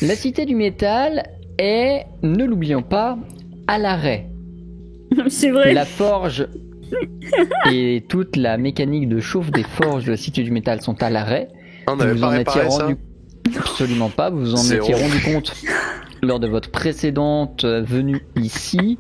La cité du métal est, ne l'oublions pas, à l'arrêt. C'est vrai. La forge et toute la mécanique de chauffe des forges de la cité du métal sont à l'arrêt. On n'avait pas réparé ça. Absolument pas, vous en étiez rendu compte lors de votre précédente venue ici.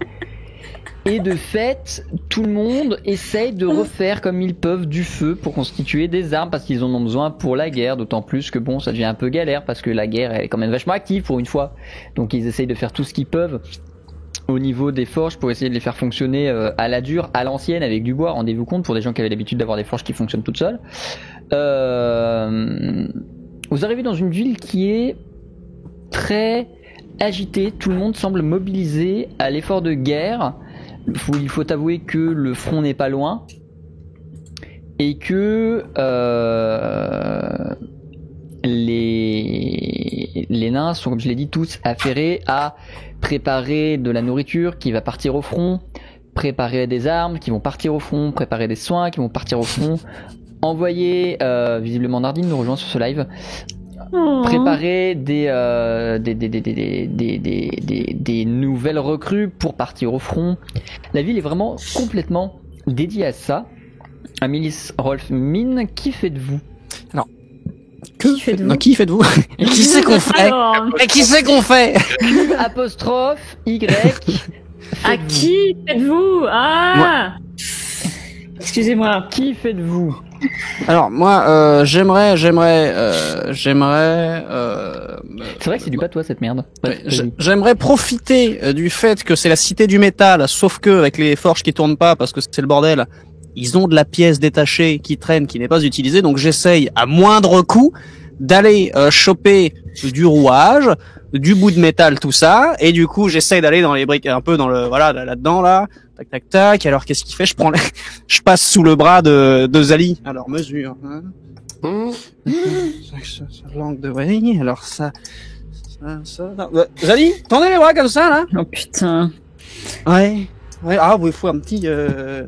Et de fait, tout le monde essaye de refaire comme ils peuvent du feu pour constituer des armes parce qu'ils en ont besoin pour la guerre, d'autant plus que bon, ça devient un peu galère parce que la guerre elle est quand même vachement active pour une fois. Donc ils essayent de faire tout ce qu'ils peuvent au niveau des forges pour essayer de les faire fonctionner à la dure, à l'ancienne, avec du bois. Rendez-vous compte, pour des gens qui avaient l'habitude d'avoir des forges qui fonctionnent toutes seules. Vous arrivez dans une ville qui est très agitée, tout le monde semble mobilisé à l'effort de guerre. Il faut avouer que le front n'est pas loin et que les nains sont, comme je l'ai dit, tous affairés à préparer de la nourriture qui va partir au front, préparer des armes qui vont partir au front, préparer des soins qui vont partir au front, envoyer, visiblement Nardine nous rejoint sur ce live, préparer des nouvelles recrues pour partir au front. La ville est vraiment complètement dédiée à ça. Amélis, Rolf, Mine, qui faites-vous? Alors, qui faites-vous? Et qui c'est qu'on fait? Et qui c'est qu'on fait? Q apostrophe Y. À qui faites-vous? Ah, excusez-moi. Qui faites-vous? Alors moi, j'aimerais. C'est vrai que c'est du patois cette merde. J'aimerais profiter du fait que c'est la cité du métal, sauf que avec les forges qui tournent pas parce que c'est le bordel, ils ont de la pièce détachée qui traîne, qui n'est pas utilisée, donc j'essaye à moindre coût d'aller choper du rouage, du bout de métal, tout ça, et du coup j'essaye d'aller dans les briques, un peu dans le là-dedans là. Tac tac tac. Alors qu'est-ce qu'il fait? Je passe sous le bras de Zali. Alors mesure. Hein. Ça langue de oui. Alors ça. Zali, tendez les bras comme ça là. Oh putain. Ouais. Ah oui, il faut un petit.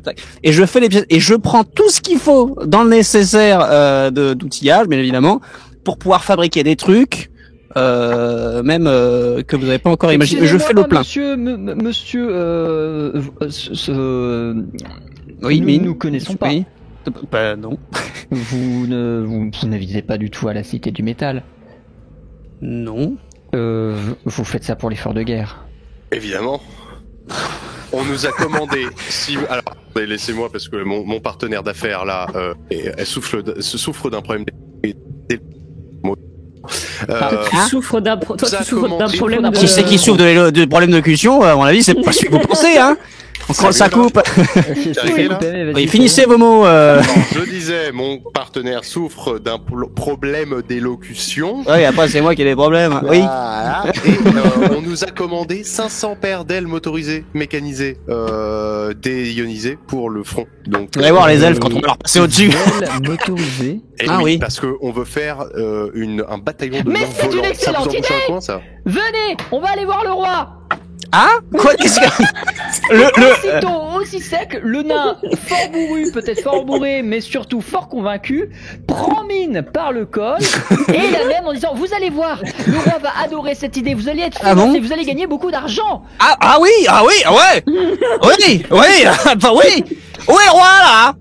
Tac. Et je fais les pièces et je prends tout ce qu'il faut dans le nécessaire d'outillage, bien évidemment, pour pouvoir fabriquer des trucs. Même que vous n'avez pas encore imaginé. Je fais le plein. Monsieur, oui, nous mais nous connaissons pas. Oui. Bah non. Vous n'avisez pas du tout à la cité du métal. Non. Vous faites ça pour l'effort de guerre. Évidemment. On nous a commandé. Alors, laissez-moi parce que mon partenaire d'affaires là, elle souffre d'un problème. Tu souffres d'un problème de... Qui c'est qui souffre de problème de cuisson? À mon avis, c'est pas ce que vous pensez, hein. Encore ça coupe. Oui, finissez vos mots. Je disais, mon partenaire souffre d'un problème d'élocution. Oui, après c'est moi qui ai des problèmes. Oui. Et on nous a commandé 500 paires d'ailes motorisées, mécanisées, déionisées pour le front. Donc, vous allez voir les elfes quand on va leur passer au-dessus. Motorisées. Oui, parce que on veut faire un bataillon de Mais c'est une excellente idée. Ça. Venez, on va aller voir le roi. Ah? Quoi? Qu'est-ce que... Aussitôt, aussi sec, le nain, fort bourru, peut-être fort bourré, mais surtout fort convaincu, prend Mine par le col et l'amène en disant: vous allez voir, le roi va adorer cette idée, vous allez être financé, vous allez gagner beaucoup d'argent. Ah oui, ouais. Oui. Bah oui. Où est le roi là?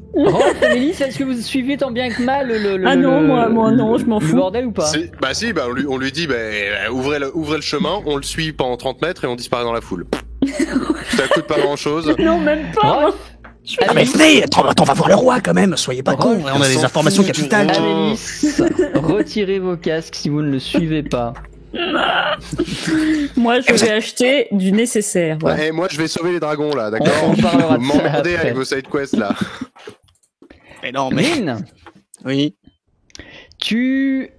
Amélie, est-ce que vous suivez tant bien que mal Ah non, moi non, je m'en fous. Le bordel ou pas? On lui dit, ouvrez le chemin, on le suit pendant 30 mètres et on disparaît dans la foule. Ça coûte pas grand chose. Non, même pas. Ah mais venez, attends, on va voir le roi quand même, soyez pas cons, on a des informations capitales. Amélie, retirez vos casques si vous ne le suivez pas. Moi, je vais acheter du nécessaire. Voilà. Ouais, et moi, je vais sauver les dragons là, d'accord? On parlera de ça m'emmerdez après. avec vos side quests là. Mais non, mais... Mine, Oui. tu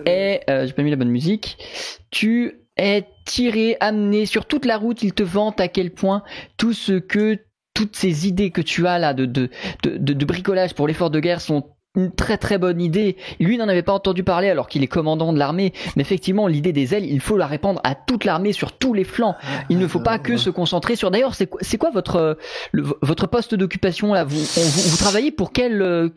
es... j'ai pas mis la bonne musique. Tu es tiré, amené sur toute la route. Il te vante à quel point toutes ces idées que tu as là de bricolage pour l'effort de guerre sont une très très bonne idée. Lui n'en avait pas entendu parler alors qu'il est commandant de l'armée, mais effectivement l'idée des ailes, il faut la répandre à toute l'armée sur tous les flancs. Il ne faut pas que se concentrer sur... D'ailleurs, c'est quoi votre poste d'occupation là? Vous travaillez pour quel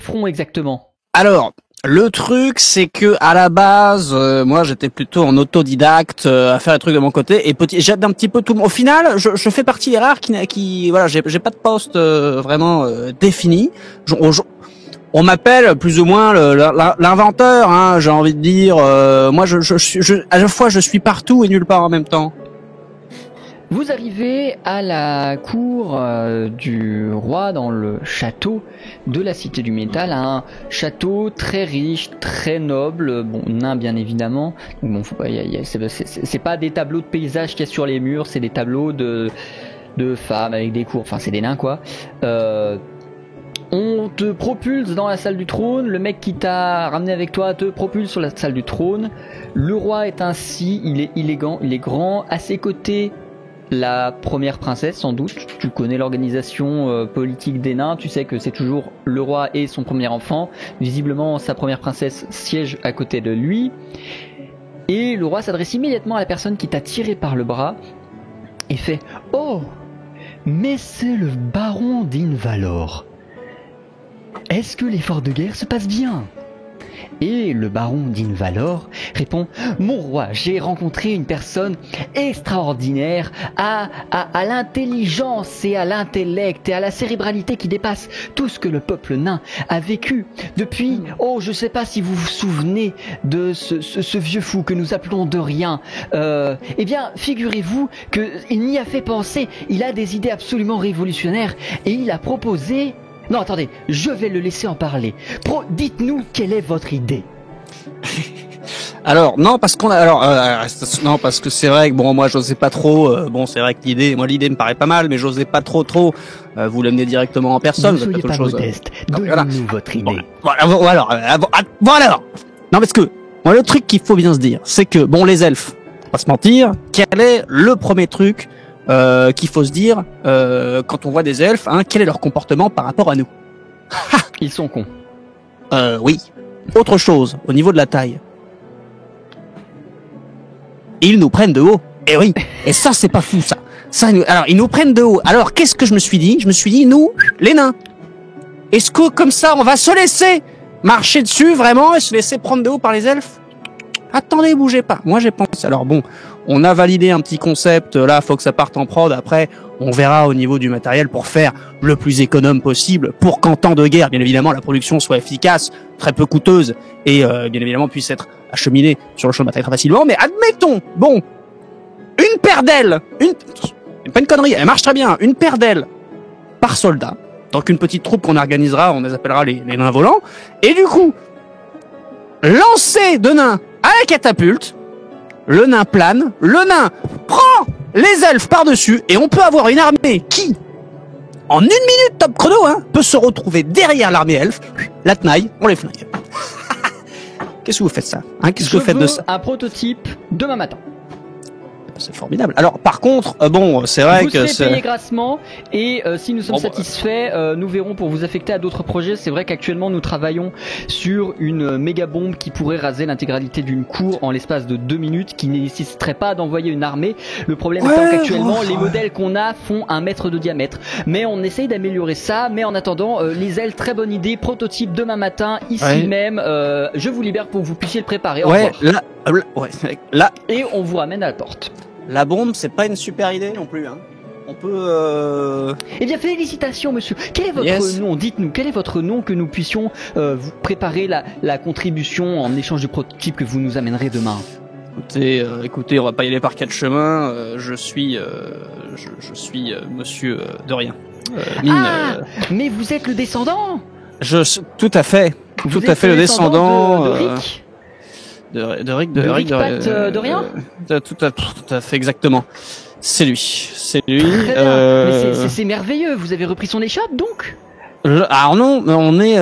front exactement? Alors, Le truc, c'est que à la base, moi, j'étais plutôt en autodidacte à faire les trucs de mon côté, et j'aide un petit peu tout. Au final, je fais partie des rares qui voilà, j'ai pas de poste vraiment défini. On m'appelle plus ou moins l'inventeur, hein, j'ai envie de dire. Moi, à la fois, je suis partout et nulle part en même temps. Vous arrivez à la cour du roi dans le château de la Cité du Métal, un château très riche, très noble, bon nain bien évidemment. Bon, faut pas, c'est pas des tableaux de paysages qu'il y a sur les murs, c'est des tableaux de femmes avec des cours, enfin c'est des nains quoi. On te propulse dans la salle du trône, le mec qui t'a ramené avec toi te propulse sur la salle du trône. Le roi est ainsi, il est élégant, il est grand, à ses côtés la première princesse sans doute. Tu connais l'organisation politique des nains, tu sais que c'est toujours le roi et son premier enfant. Visiblement sa première princesse siège à côté de lui. Et le roi s'adresse immédiatement à la personne qui t'a tiré par le bras et fait « Oh, mais c'est le baron d'Invalor. Est-ce que l'effort de guerre se passe bien ?» Et le baron d'Invalor répond « Mon roi, j'ai rencontré une personne extraordinaire, à l'intelligence et à l'intellect et à la cérébralité qui dépasse tout ce que le peuple nain a vécu depuis, oh je sais pas si vous vous souvenez de ce vieux fou que nous appelons Dorien. Eh bien, figurez-vous qu'il n'y a fait penser, il a des idées absolument révolutionnaires et il a proposé... Non, attendez, je vais le laisser en parler. Dites-nous quelle est votre idée. Alors non, parce non, parce que c'est vrai que bon, moi j'osais pas trop. Bon, c'est vrai que l'idée me paraît pas mal, mais j'osais pas trop. Vous l'amener directement en personne. Ne soyez pas modeste. Donnez-nous votre idée. Voilà. Non, parce que moi le truc qu'il faut bien se dire, c'est que bon, les elfes, on va pas se mentir, quel est le premier truc qu'il faut se dire quand on voit des elfes, hein, quel est leur comportement par rapport à nous? Ils sont cons. Oui. Autre chose, au niveau de la taille. Ils nous prennent de haut. Eh oui. Et ça, c'est pas fou, ça. Alors, ils nous prennent de haut. Alors, qu'est-ce que je me suis dit? Je me suis dit, nous, les nains, est-ce que comme ça, on va se laisser marcher dessus, vraiment, et se laisser prendre de haut par les elfes? Attendez, bougez pas. Moi, j'ai pensé. Alors bon, on a validé un petit concept. Là, faut que ça parte en prod. Après, on verra au niveau du matériel pour faire le plus économe possible, pour qu'en temps de guerre, bien évidemment, la production soit efficace, très peu coûteuse, et bien évidemment puisse être acheminée sur le champ de bataille très facilement. Mais admettons, bon, une paire d'ailes, pas une connerie, elle marche très bien. Une paire d'ailes par soldat. Donc une petite troupe qu'on organisera, on les appellera les nains volants. Et du coup, lancer de nains à la catapulte, le nain plane, le nain prend les elfes par-dessus, et on peut avoir une armée qui, en 1 minute top chrono, hein, peut se retrouver derrière l'armée elfe, la tenaille, on les flingue. Qu'est-ce que vous faites ça, hein? Qu'est-ce que vous faites de ça? Un prototype demain matin. C'est formidable. Alors, par contre, bon, c'est vrai vous que serez payé grassement, et si nous sommes satisfaits, nous verrons pour vous affecter à d'autres projets. C'est vrai qu'actuellement, nous travaillons sur une méga bombe qui pourrait raser l'intégralité d'une cour en l'espace de 2 minutes, qui ne nécessiterait pas d'envoyer une armée. Le problème étant qu'actuellement, les modèles qu'on a font 1 mètre de diamètre. Mais on essaye d'améliorer ça. Mais en attendant, les ailes, très bonne idée. Prototype demain matin, ici même. Je vous libère pour que vous puissiez le préparer. Au revoir. Là. Et on vous ramène à la porte. La bombe, c'est pas une super idée non plus, hein. On peut... Eh bien, félicitations, monsieur. Quel est votre nom? Dites-nous, quel est votre nom, que nous puissions vous préparer la contribution en échange du prototype que vous nous amènerez demain. Écoutez, on va pas y aller par 4 chemins. Je suis monsieur de rien. Mais vous êtes le descendant? Tout à fait. Vous tout à fait le descendant de Rick. De rien. Tout à fait, exactement. C'est lui. Très bien. Mais c'est merveilleux. Vous avez repris son échoppe, donc? Alors non, on est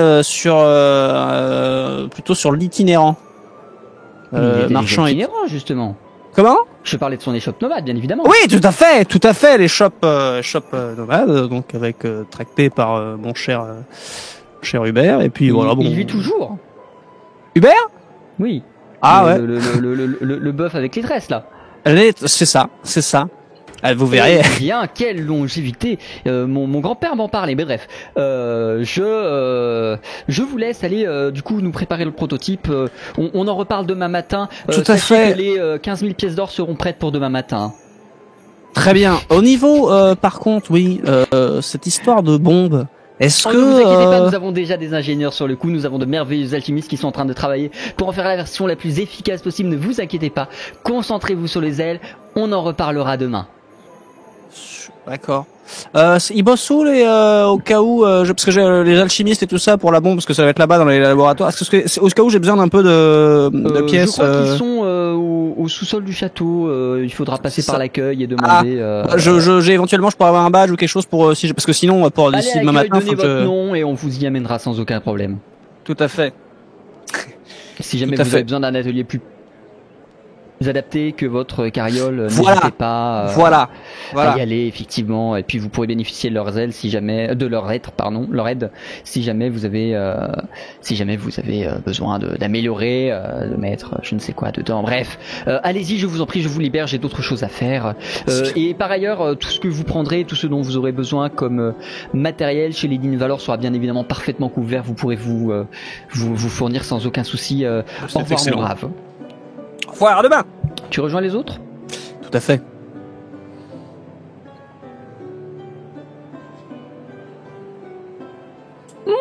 plutôt sur l'itinérant. Marchand itinérant, justement. Comment? Je parlais de son échoppe nomade, bien évidemment. Oui, tout à fait, les shops nomades, donc avec tracté par mon cher Hubert, et puis voilà. Bon. Il vit toujours. Hubert? Oui. Ah ouais. Le bœuf avec les tresses là. C'est ça. Ah, vous verrez. Eh bien, quelle longévité. Mon grand-père m'en parlait, mais bref. Je vous laisse aller, du coup, nous préparer le prototype. On en reparle demain matin. Tout à fait. Que les 15 000 pièces d'or seront prêtes pour demain matin. Très bien. Au niveau, par contre, oui, cette histoire de bombe, est-ce que... Ne vous inquiétez pas, nous avons déjà des ingénieurs sur le coup, nous avons de merveilleux alchimistes qui sont en train de travailler pour en faire la version la plus efficace possible. Ne vous inquiétez pas, concentrez-vous sur les ailes, on en reparlera demain. D'accord. Ils bossent où au cas où, parce que j'ai les alchimistes et tout ça pour la bombe, parce que ça va être là-bas dans les laboratoires. Est-ce que au cas où j'ai besoin d'un peu de pièces? Je crois qu'ils sont au sous-sol du château. Il faudra passer par l'accueil et demander. J'ai éventuellement, je pourrais avoir un badge ou quelque chose pour parce que sinon pour d'ici demain matin, donnez votre nom et on vous y amènera sans aucun problème. Tout à fait. Si jamais vous avez besoin d'un atelier plus adapté que votre carriole, voilà. n'hésitez pas à y aller effectivement, et puis vous pourrez bénéficier de leurs ailes si jamais leur aide si jamais vous avez besoin d'améliorer, de mettre je ne sais quoi dedans. Bref, allez-y, je vous en prie, je vous libère, j'ai d'autres choses à faire. Et par ailleurs, tout ce que vous prendrez, tout ce dont vous aurez besoin comme matériel chez les Dinvalor sera bien évidemment parfaitement couvert. Vous pourrez vous fournir sans aucun souci. Au revoir mon brave. Au revoir, à demain. Tu rejoins les autres ? Tout à fait. Oui.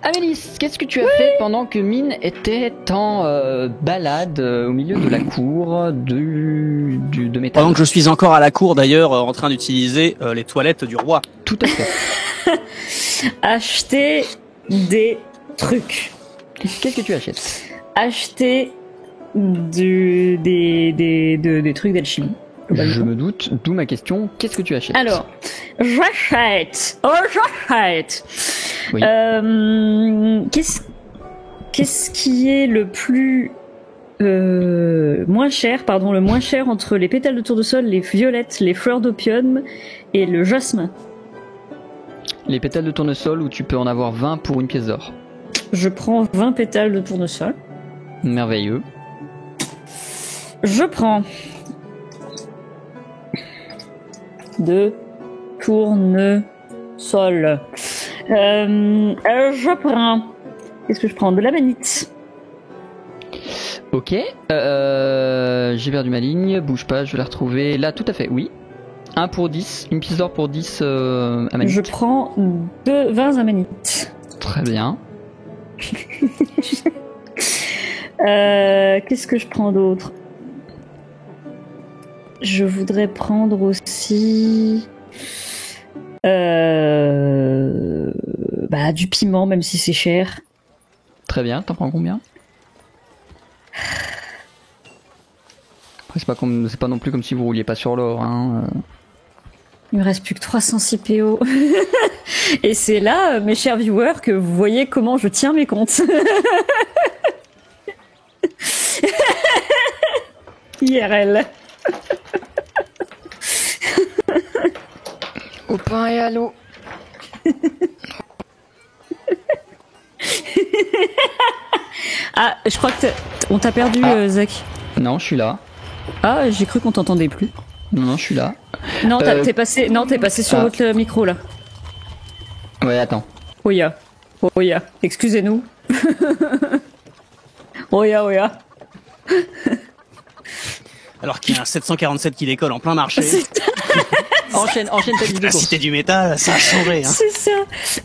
Amélis, qu'est-ce que tu as fait pendant que Mine était en balade au milieu de la cour de métal ? Pendant que je suis encore à la cour d'ailleurs, en train d'utiliser les toilettes du roi. Tout à fait. Acheter des trucs. Qu'est-ce que tu achètes ? Acheter des trucs d'alchimie. Je me doute, d'où ma question, qu'est-ce que tu achètes ? Alors, j'achète. Oui. Qu'est-ce qui est le moins cher entre les pétales de tournesol, les violettes, les fleurs d'opium et le jasmin ? Les pétales de tournesol où tu peux en avoir 20 pour une pièce d'or. Je prends 20 pétales de tournesol. Merveilleux. Je prends de tournesol. Je prends. Qu'est-ce que je prends ? De la manite. Ok. J'ai perdu ma ligne. Bouge pas, je vais la retrouver. Là, tout à fait, oui. 1 pour 10. Une pièce d'or pour 10 amanite. Je prends 20 amanites. Très bien. Qu'est-ce que je prends d'autre ? Je voudrais prendre aussi du piment, même si c'est cher. Très bien, t'en prends combien ? Après, c'est pas non plus comme si vous rouliez pas sur l'or, hein. Il me reste plus que 306 PO. Et c'est là, mes chers viewers, que vous voyez comment je tiens mes comptes. IRL. Au pain et à l'eau. Ah, je crois que on t'a perdu, Zach. Non, je suis là. Ah, j'ai cru qu'on t'entendait plus. Non, je suis là. Non, t'es passé sur votre micro là. Ouais, attends. Oya. Excusez-nous. Oya. Alors qu'il y a un 747 qui décolle en plein marché. enchaîne ta liste de La courses. cité du métal, ça a changé. Hein. C'est ça.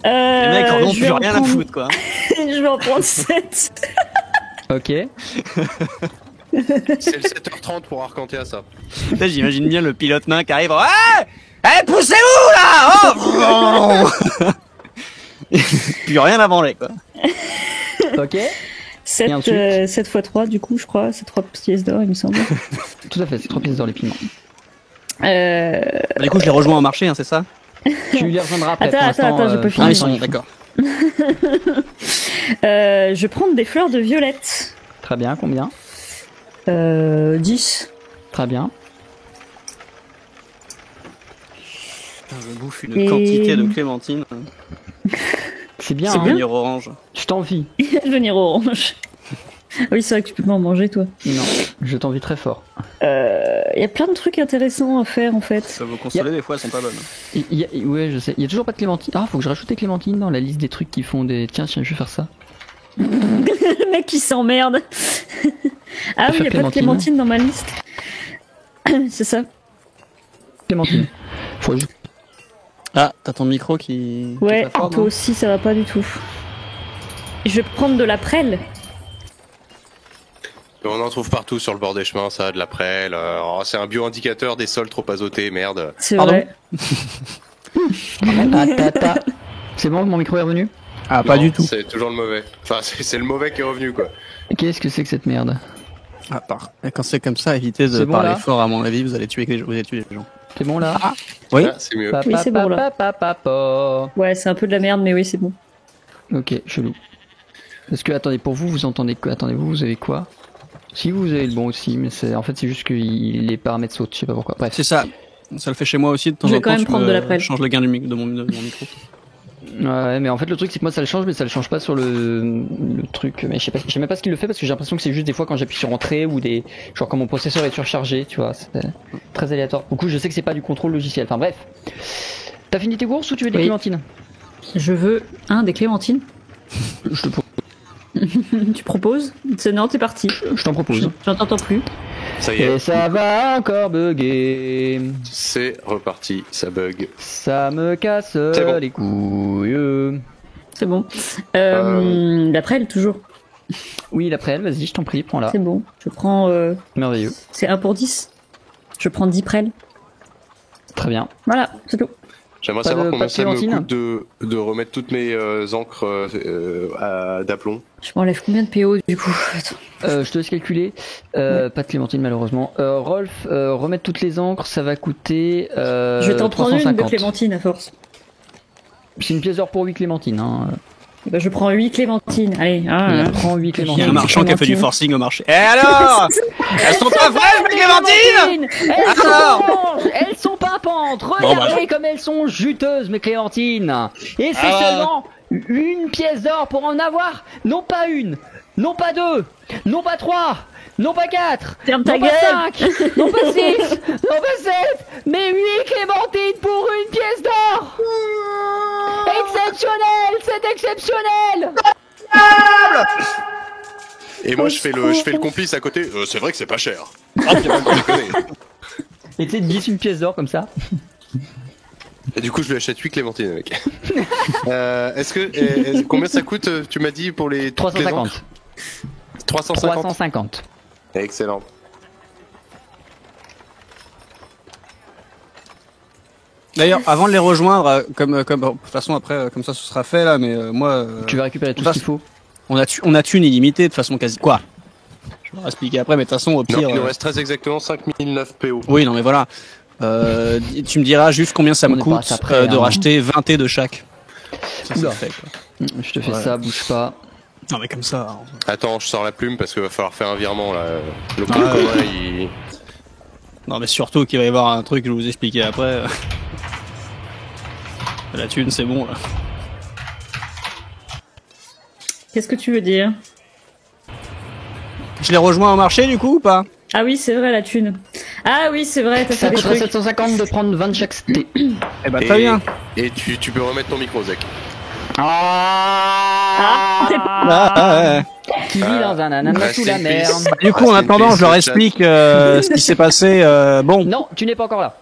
Les mecs en ont plus rien à foutre, quoi. Je vais en prendre 7. Ok. C'est le 7h30 pour Arcantia, ça. Là, j'imagine bien le pilote nain qui arrive. Hey, poussez-vous là. Plus rien à branler, quoi. Ok. 7 x 3 du coup, je crois. C'est 3 pièces d'or, il me semble. Tout à fait, c'est 3 pièces d'or les piments. Du coup, je les rejoins au marché, hein, c'est ça ? Tu les rejoindras après. Attends, je peux finir. Ah, ils sont d'accord. Je vais prendre des fleurs de violette. Très bien, combien ? 10. Très bien. Je bouffe une quantité de clémentines. C'est bien, c'est hein. bien. Devenir orange. Je t'envie. Devenir orange. Oui, c'est vrai que tu peux pas en manger, toi. Non, je t'envie très fort. y a plein de trucs intéressants à faire en fait. Ça vous consoler, des fois, elles sont pas bonnes. Ouais, je sais. Il y a toujours pas de clémentine. Ah, faut que je rajoute des clémentines dans la liste des trucs qui font des. Tiens, je vais faire ça. Le mec qui s'emmerde. Ah oui, il y a pas de clémentine dans ma liste. C'est ça. Clémentine. Faut juste... Ah, t'as ton micro qui. Ouais, qui est pas fort, toi non aussi, ça va pas du tout. Je vais prendre de la prêle. On en trouve partout sur le bord des chemins, ça, de la prêle. C'est un bio-indicateur des sols trop azotés, merde. C'est Pardon vrai. C'est bon, mon micro est revenu? Ah, pas Non, du tout. C'est toujours le mauvais. Enfin, c'est le mauvais qui est revenu, quoi. Qu'est-ce que c'est que cette merde? Ah, quand c'est comme ça, évitez de C'est bon, parler là fort, à mon avis, vous allez tuer les gens. C'est bon là? Oui. Ah, c'est mieux. Oui, c'est bon, là. Papa. Ouais, c'est un peu de la merde, mais oui, c'est bon. Ok, chelou. Parce que, attendez, pour vous, vous entendez quoi? Attendez, vous avez quoi? Si, vous avez le bon aussi, mais en fait, c'est juste que les paramètres sautent, je sais pas pourquoi. Bref. C'est ça. Ça le fait chez moi aussi de temps Je vais en quand temps. même prendre de la prêle. Change le gain de mon micro. Ouais, mais en fait, le truc, c'est que moi, ça le change, mais ça le change pas sur le truc. Mais je sais même pas ce qu'il le fait parce que j'ai l'impression que c'est juste des fois quand j'appuie sur entrée ou des. Genre quand mon processeur est surchargé, tu vois. C'est très aléatoire. Du coup, je sais que c'est pas du contrôle logiciel. Enfin, bref. T'as fini tes courses ou tu veux des clémentines? Je veux des clémentines. Je te propose. Tu proposes? Non, t'es parti. Je t'en propose. J'en t'entends plus. Ça y Et est, ça va encore bugger. c'est reparti, ça bug. Ça me casse bon. les couilles. C'est bon. La prêle, toujours. Oui, l'après elle, vas-y, je t'en prie, prends-la. C'est bon. Je prends. Merveilleux. C'est 1 pour 10. Je prends 10 prêles. Très bien. Voilà, c'est tout. J'aimerais Pas savoir de- combien pas de ça me clémentine coûte de remettre toutes mes encres d'aplomb. Je m'enlève combien de PO du coup? Attends. Je te laisse calculer. Pas de clémentine malheureusement. Rolf, remettre toutes les encres, ça va coûter. Je vais t'en prendre une de 350. clémentine à force. C'est une pièce d'or pour 8 clémentines. Hein. Bah, je prends 8 clémentines. Allez, On prend 8 Il y a clémentines. un marchand qui a fait du forcing au marché. Eh alors Elles sont pas fraîches, mes clémentines Elles sont pimpantes. Bon, Regardez comme elles sont juteuses, mes clémentines. Et c'est seulement une pièce d'or pour en avoir. Non pas une, non pas deux, non pas trois, non pas quatre, Ferme ta non pas gueule. 5, non pas 6, non pas 7, mais 8 clémentines pour une pièce d'or. Exceptionnel, c'est exceptionnel. Et moi, je fais le complice à côté. C'est vrai que c'est pas cher. Ah, c'est pas déconner. Et tu sais, 10 une pièce d'or comme ça. Et du coup, je lui achète 8 clémentines, mec. Combien ça coûte, tu m'as dit, pour les toutes les 350. encres 350. 350. Excellent. D'ailleurs, avant de les rejoindre, de toute façon après, comme ça, ce sera fait là. Mais moi, Tu vas récupérer tout on ce qu'il faut. on a thune illimitée de façon quasi quoi. Je vais leur expliquer après, mais de toute façon, au Non, pire. il nous reste très exactement 5009 PO. Oui, non, mais voilà. Tu me diras juste combien ça On me est coûte pas à ça près, de hein. racheter 20 T de chaque. Ça, c'est Oula. fait, quoi. Je te fais Ouais. ça, bouge pas. Non, mais comme ça. hein. Attends, je sors la plume parce qu'il va falloir faire un virement là. Le compte commun, il. Non, mais surtout qu'il va y avoir un truc que je vais vous expliquer après. La thune, c'est bon là. Qu'est-ce que tu veux dire? Je les rejoins au marché du coup ou pas? Ah oui, c'est vrai, la thune. Ah oui, c'est vrai, t'as Ça fait des coûterait trucs. 750 de prendre 20 de chaque thé. Eh ben, très bien. Et tu peux remettre ton micro, Zach. Ah, Ah, ouais. Qui vit dans un ananas Rest sous la in mer. peace. Du coup, en Rest in attendant, peace, je leur le explique ce qui s'est passé. Bon, Non, tu n'es pas encore là.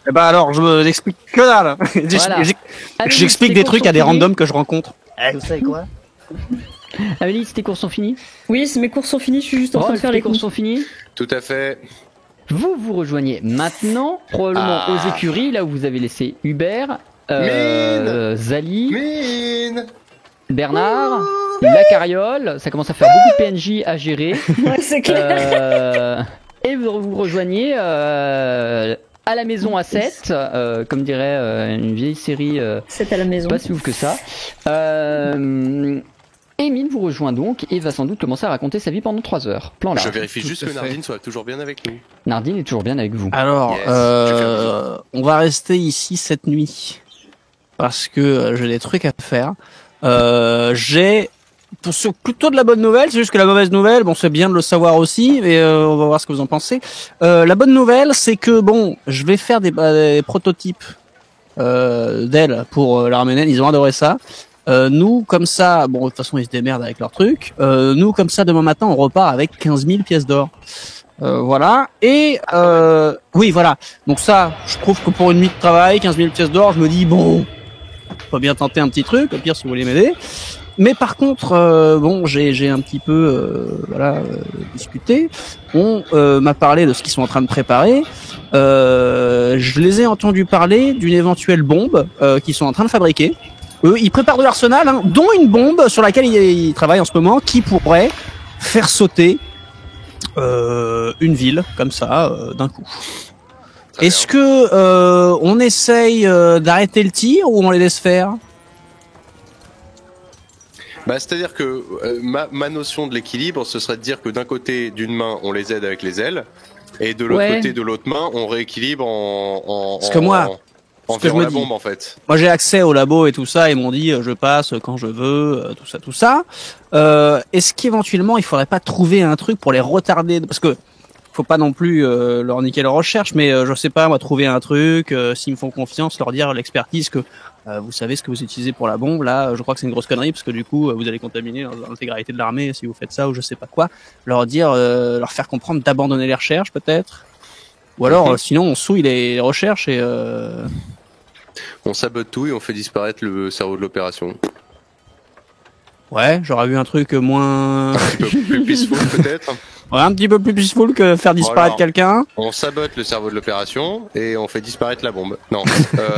eh ben alors, je me l'explique que dalle. Voilà. J'explique des trucs à des randoms que je rencontre. Vous savez quoi? Amélie, tes cours sont finis. Oui, mes cours sont finis, je suis juste en train de Rolf, faire tes les cours courses. sont finis. Tout à fait. Vous vous rejoignez maintenant, probablement aux écuries, là où vous avez laissé Hubert, Zali, Mine. Bernard, la carriole. Ça commence à faire beaucoup de PNJ à gérer. Ouais, c'est clair. Et vous rejoignez à la maison à 7, comme dirait une vieille série C'est à la maison. pas si ouf que ça. Emile vous rejoint donc et va sans doute commencer à raconter sa vie pendant 3 heures. Plan là. Je vérifie juste à que fait. Nardine soit toujours bien avec nous. Nardine est toujours bien avec vous. Alors, Yes, je fais on va rester ici cette nuit parce que j'ai des trucs à faire. J'ai sur plutôt de la bonne nouvelle. C'est juste que la mauvaise nouvelle, bon, c'est bien de le savoir aussi, mais on va voir ce que vous en pensez. La bonne nouvelle, c'est que bon, je vais faire des prototypes d'ailes pour l'armée naine. Ils ont adoré ça. Nous, comme ça, bon, de toute façon, ils se démerdent avec leurs trucs. Nous, comme ça, demain matin, on repart avec 15 000 pièces d'or. Voilà. Et oui, voilà. Donc ça, je trouve que pour une nuit de travail, 15 000 pièces d'or, je me dis bon, faut bien tenter un petit truc. Au pire, si vous voulez m'aider. Mais par contre, bon, j'ai un petit peu, discuté. On m'a parlé de ce qu'ils sont en train de préparer. Je les ai entendus parler d'une éventuelle bombe qu'ils sont en train de fabriquer. Eux, ils préparent de l'arsenal, hein, dont une bombe sur laquelle ils travaillent en ce moment, qui pourrait faire sauter une ville comme ça d'un coup. Est-ce que on essaye d'arrêter le tir ou on les laisse faire? Bah, c'est-à-dire que ma notion de l'équilibre, ce serait de dire que d'un côté, d'une main, on les aide avec les ailes, et de l'autre côté, de l'autre main, on rééquilibre en virant la bombe, en fait. Moi, j'ai accès au labo et tout ça, ils m'ont dit je passe quand je veux, tout ça. Est-ce qu'éventuellement, il faudrait pas trouver un truc pour les retarder? Parce que faut pas non plus leur niquer leur recherche, mais je sais pas, moi, trouver un truc, s'ils me font confiance, leur dire l'expertise que vous savez ce que vous utilisez pour la bombe, là, je crois que c'est une grosse connerie, parce que du coup, vous allez contaminer l'intégralité de l'armée si vous faites ça, ou je sais pas quoi. Leur dire, leur faire comprendre d'abandonner les recherches, peut-être. Ou alors, sinon, on souille les recherches et... On sabote tout et on fait disparaître le cerveau de l'opération. Ouais, j'aurais eu un truc moins... Un petit peu plus peaceful, peut-être. Ouais, un petit peu plus peaceful que faire disparaître quelqu'un. On sabote le cerveau de l'opération et on fait disparaître la bombe. Non,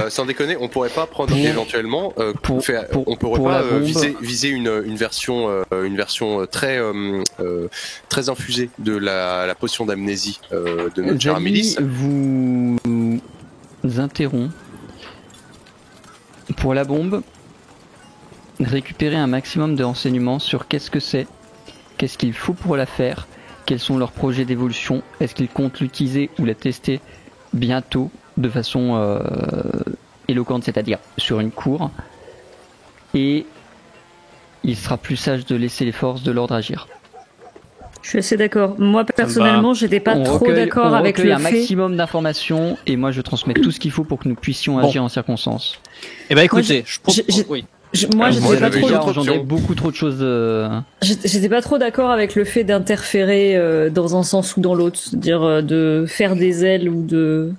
sans déconner, on pourrait pas prendre éventuellement, on pourrait pas viser une version très très infusée de la potion d'amnésie de notre cher Amélis. Vous interrompt. Pour la bombe, récupérer un maximum de renseignements sur qu'est-ce que c'est, qu'est-ce qu'il faut pour la faire, quels sont leurs projets d'évolution, est-ce qu'ils comptent l'utiliser ou la tester bientôt de façon éloquente, c'est-à-dire sur une cour, et il sera plus sage de laisser les forces de l'ordre agir. Je suis assez d'accord. Moi, personnellement, j'étais pas trop d'accord avec le fait... un maximum d'informations et moi, je transmets tout ce qu'il faut pour que nous puissions agir en circonstances. Eh ben, écoutez, moi, j'étais pas trop... engendré beaucoup trop de choses... J'étais pas trop d'accord avec le fait d'interférer dans un sens ou dans l'autre. C'est-à-dire de faire des ailes ou de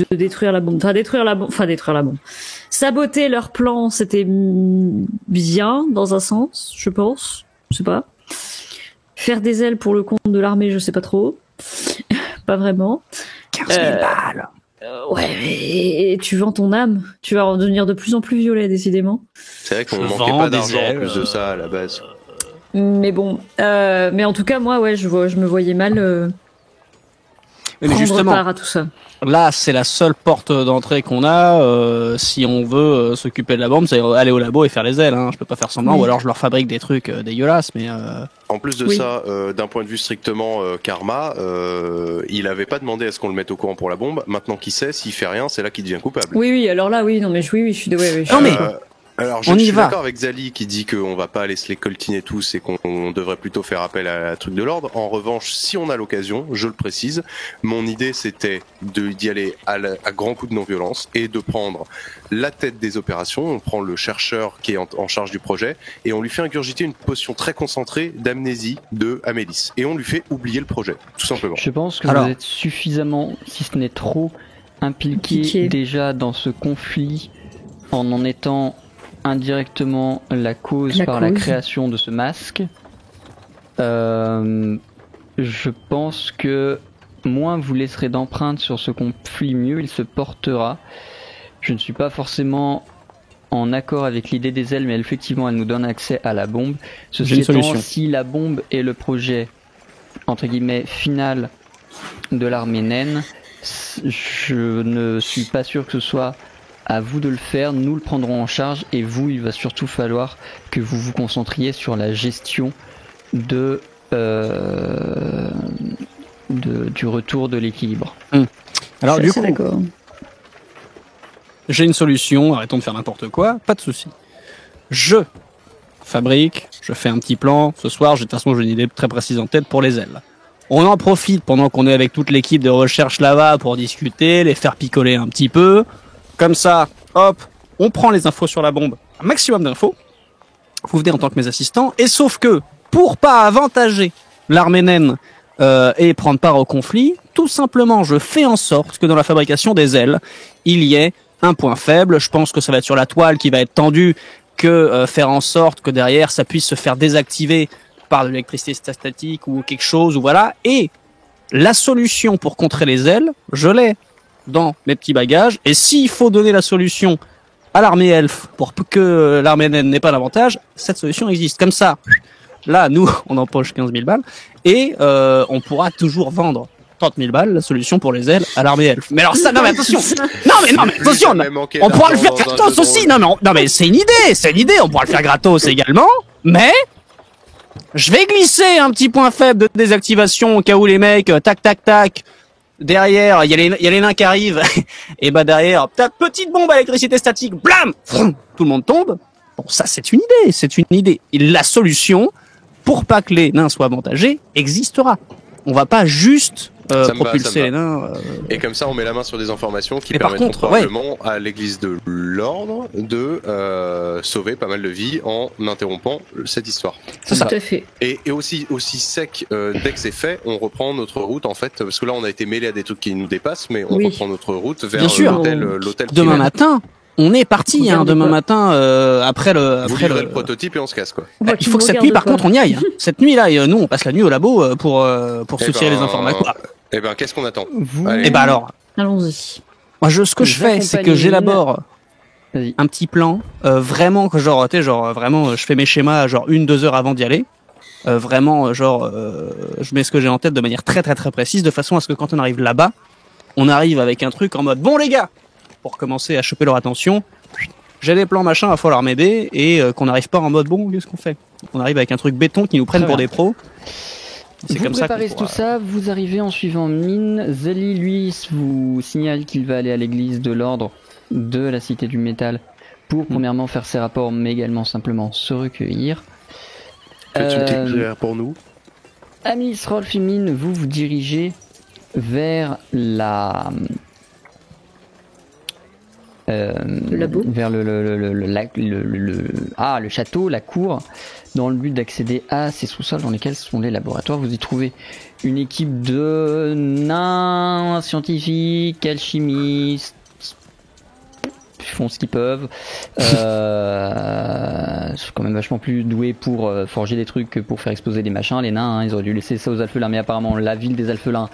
détruire la bombe. Enfin, détruire la bombe. Saboter leur plan, c'était bien, dans un sens, je pense. Je sais pas. Faire des ailes pour le compte de l'armée, je sais pas trop. Pas vraiment. 15 000 balles. Ouais, mais tu vends ton âme. Tu vas en devenir de plus en plus violet, décidément. C'est vrai qu'on manquait pas d'argent en plus de ça, à la base. Mais bon. Mais en tout cas, moi, ouais, je me voyais mal... Mais justement, part à tout ça. Là, c'est la seule porte d'entrée qu'on a. Si on veut s'occuper de la bombe, c'est aller au labo et faire les ailes. Hein. Je peux pas faire semblant, ou alors je leur fabrique des trucs dégueulasses. Mais en plus de ça, d'un point de vue strictement karma, il avait pas demandé à ce qu'on le mette au courant pour la bombe. Maintenant qu'il sait, s'il fait rien, c'est là qu'il devient coupable. Oui, alors là, oui, non, mais je suis non, mais alors, je suis d'accord avec Zali qui dit qu'on va pas aller se les coltiner tous et qu'on devrait plutôt faire appel à un truc de l'ordre. En revanche, si on a l'occasion, je le précise, mon idée c'était d'y aller à grands coups de non-violence et de prendre la tête des opérations. On prend le chercheur qui est en charge du projet et on lui fait ingurgiter une potion très concentrée d'amnésie de Amélis. Et on lui fait oublier le projet, tout simplement. Je pense que vous êtes suffisamment, si ce n'est trop, impliqué déjà dans ce conflit en étant indirectement la cause la création de ce masque. Je pense que moins vous laisserez d'empreintes sur ce conflit, mieux il se portera. Je ne suis pas forcément en accord avec l'idée des ailes, mais effectivement elle nous donne accès à la bombe. Ceci étant, si la bombe est le projet entre guillemets final de l'armée naine, je ne suis pas sûr que ce soit à vous de le faire, nous le prendrons en charge et vous, il va surtout falloir que vous vous concentriez sur la gestion du retour de l'équilibre. Alors du coup, j'ai une solution, arrêtons de faire n'importe quoi, pas de souci. Je fabrique, je fais un petit plan. Ce soir, de toute façon, j'ai une idée très précise en tête pour les ailes. On en profite pendant qu'on est avec toute l'équipe de recherche là-bas pour discuter, les faire picoler un petit peu. Comme ça, hop, on prend les infos sur la bombe, un maximum d'infos. Vous venez en tant que mes assistants, et sauf que, pour pas avantager l'armée naine et prendre part au conflit, tout simplement, je fais en sorte que dans la fabrication des ailes, il y ait un point faible. Je pense que ça va être sur la toile qui va être tendue, que faire en sorte que derrière, ça puisse se faire désactiver par de l'électricité statique ou quelque chose, ou voilà. Et la solution pour contrer les ailes, je l'ai dans mes petits bagages. Et s'il faut donner la solution à l'armée elfe pour que l'armée naine n'ait pas d'avantage, cette solution existe. Comme ça, là, nous, on empoche 15 000 balles et on pourra toujours vendre 30 000 balles la solution pour les ailes à l'armée elfe. Mais alors ça, non mais attention, non mais attention, on pourra le faire gratos aussi. Non mais c'est une idée, on pourra le faire gratos également. Mais je vais glisser un petit point faible de désactivation au cas où les mecs, tac. Derrière, il y a les nains qui arrivent, et bah derrière, petite bombe à électricité statique, blam, tout le monde tombe. Bon, ça c'est une idée. Et la solution, pour pas que les nains soient avantagés, existera. On va pas juste propulser les nains. Et comme ça, on met la main sur des informations qui permettront probablement à l'église de l'ordre de sauver pas mal de vies en interrompant cette histoire. C'est tout à fait. Et aussi sec, dès que c'est fait, on reprend notre route en fait, parce que là on a été mêlé à des trucs qui nous dépassent, mais on reprend notre route vers l'hôtel. Demain matin. On est parti demain matin après le prototype et on se casse quoi. Il faut que cette nuit par contre on y aille. Cette nuit là, nous on passe la nuit au labo pour soutirer les informations. Eh ben qu'est-ce qu'on attend? Eh ben alors. Allons-y. Moi ce que je fais c'est que j'élabore un petit plan vraiment que vraiment je fais mes schémas genre 1-2 heures avant d'y aller. Vraiment je mets ce que j'ai en tête de manière très précise de façon à ce que quand on arrive là-bas, on arrive avec un truc en mode bon les gars, pour commencer à choper leur attention, j'ai des plans machin, va falloir m'aider, et qu'on n'arrive pas en mode bon, qu'est-ce qu'on fait? On arrive avec un truc béton qui nous prennent pour des pros. C'est comme ça. Vous préparez tout ça, vous arrivez en suivant Mine. Zeli, lui, vous signale qu'il va aller à l'église de l'ordre de la Cité du Métal pour premièrement faire ses rapports, mais également simplement se recueillir. Faites une petite pour nous. Amis, Rolf et Mine, vous dirigez vers la... le labo, vers le château, la cour, dans le but d'accéder à ces sous-sols dans lesquels sont les laboratoires. Vous y trouvez une équipe de nains, scientifiques, alchimistes, ils font ce qu'ils peuvent. Ils sont quand même vachement plus doués pour forger des trucs que pour faire exploser des machins. Les nains, ils auraient dû laisser ça aux alphelins, mais apparemment la ville des alphelins,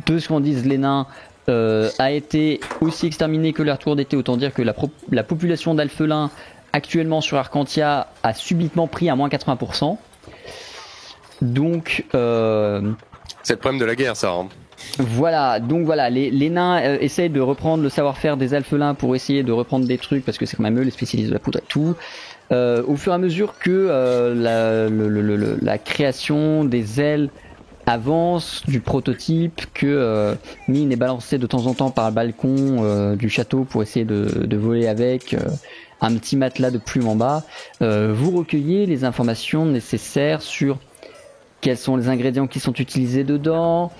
de ce qu'en disent les nains, a été aussi exterminée que leur tour d'été. Autant dire que la population d'alphelins actuellement sur Arcantia a subitement pris à moins 80%. Donc c'est le problème de la guerre, ça. Voilà, donc voilà, les nains essayent de reprendre le savoir-faire des alphelins pour essayer de reprendre des trucs, parce que c'est quand même eux les spécialistes de la poudre et tout. Au fur et à mesure que la création des ailes avance, du prototype, que Mine est balancé de temps en temps par le balcon du château pour essayer de voler avec un petit matelas de plumes en bas, vous recueillez les informations nécessaires sur quels sont les ingrédients qui sont utilisés dedans,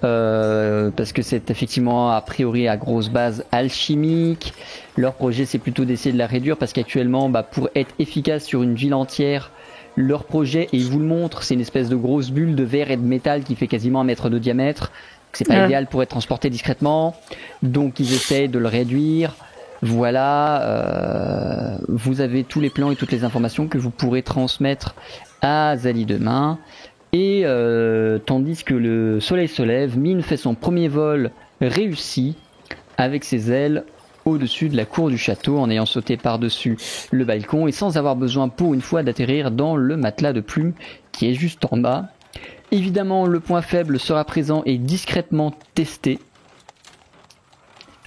parce que c'est effectivement a priori à grosse base alchimique. Leur projet c'est plutôt d'essayer de la réduire, parce qu'actuellement pour être efficace sur une ville entière, leur projet, et ils vous le montrent, c'est une espèce de grosse bulle de verre et de métal qui fait quasiment 1 mètre de diamètre. C'est pas idéal pour être transporté discrètement, donc ils essayent de le réduire. Voilà, vous avez tous les plans et toutes les informations que vous pourrez transmettre à Zali demain. Et tandis que le soleil se lève, Mine fait son premier vol réussi avec ses ailes au-dessus de la cour du château, en ayant sauté par-dessus le balcon et sans avoir besoin pour une fois d'atterrir dans le matelas de plumes qui est juste en bas. Évidemment, le point faible sera présent et discrètement testé.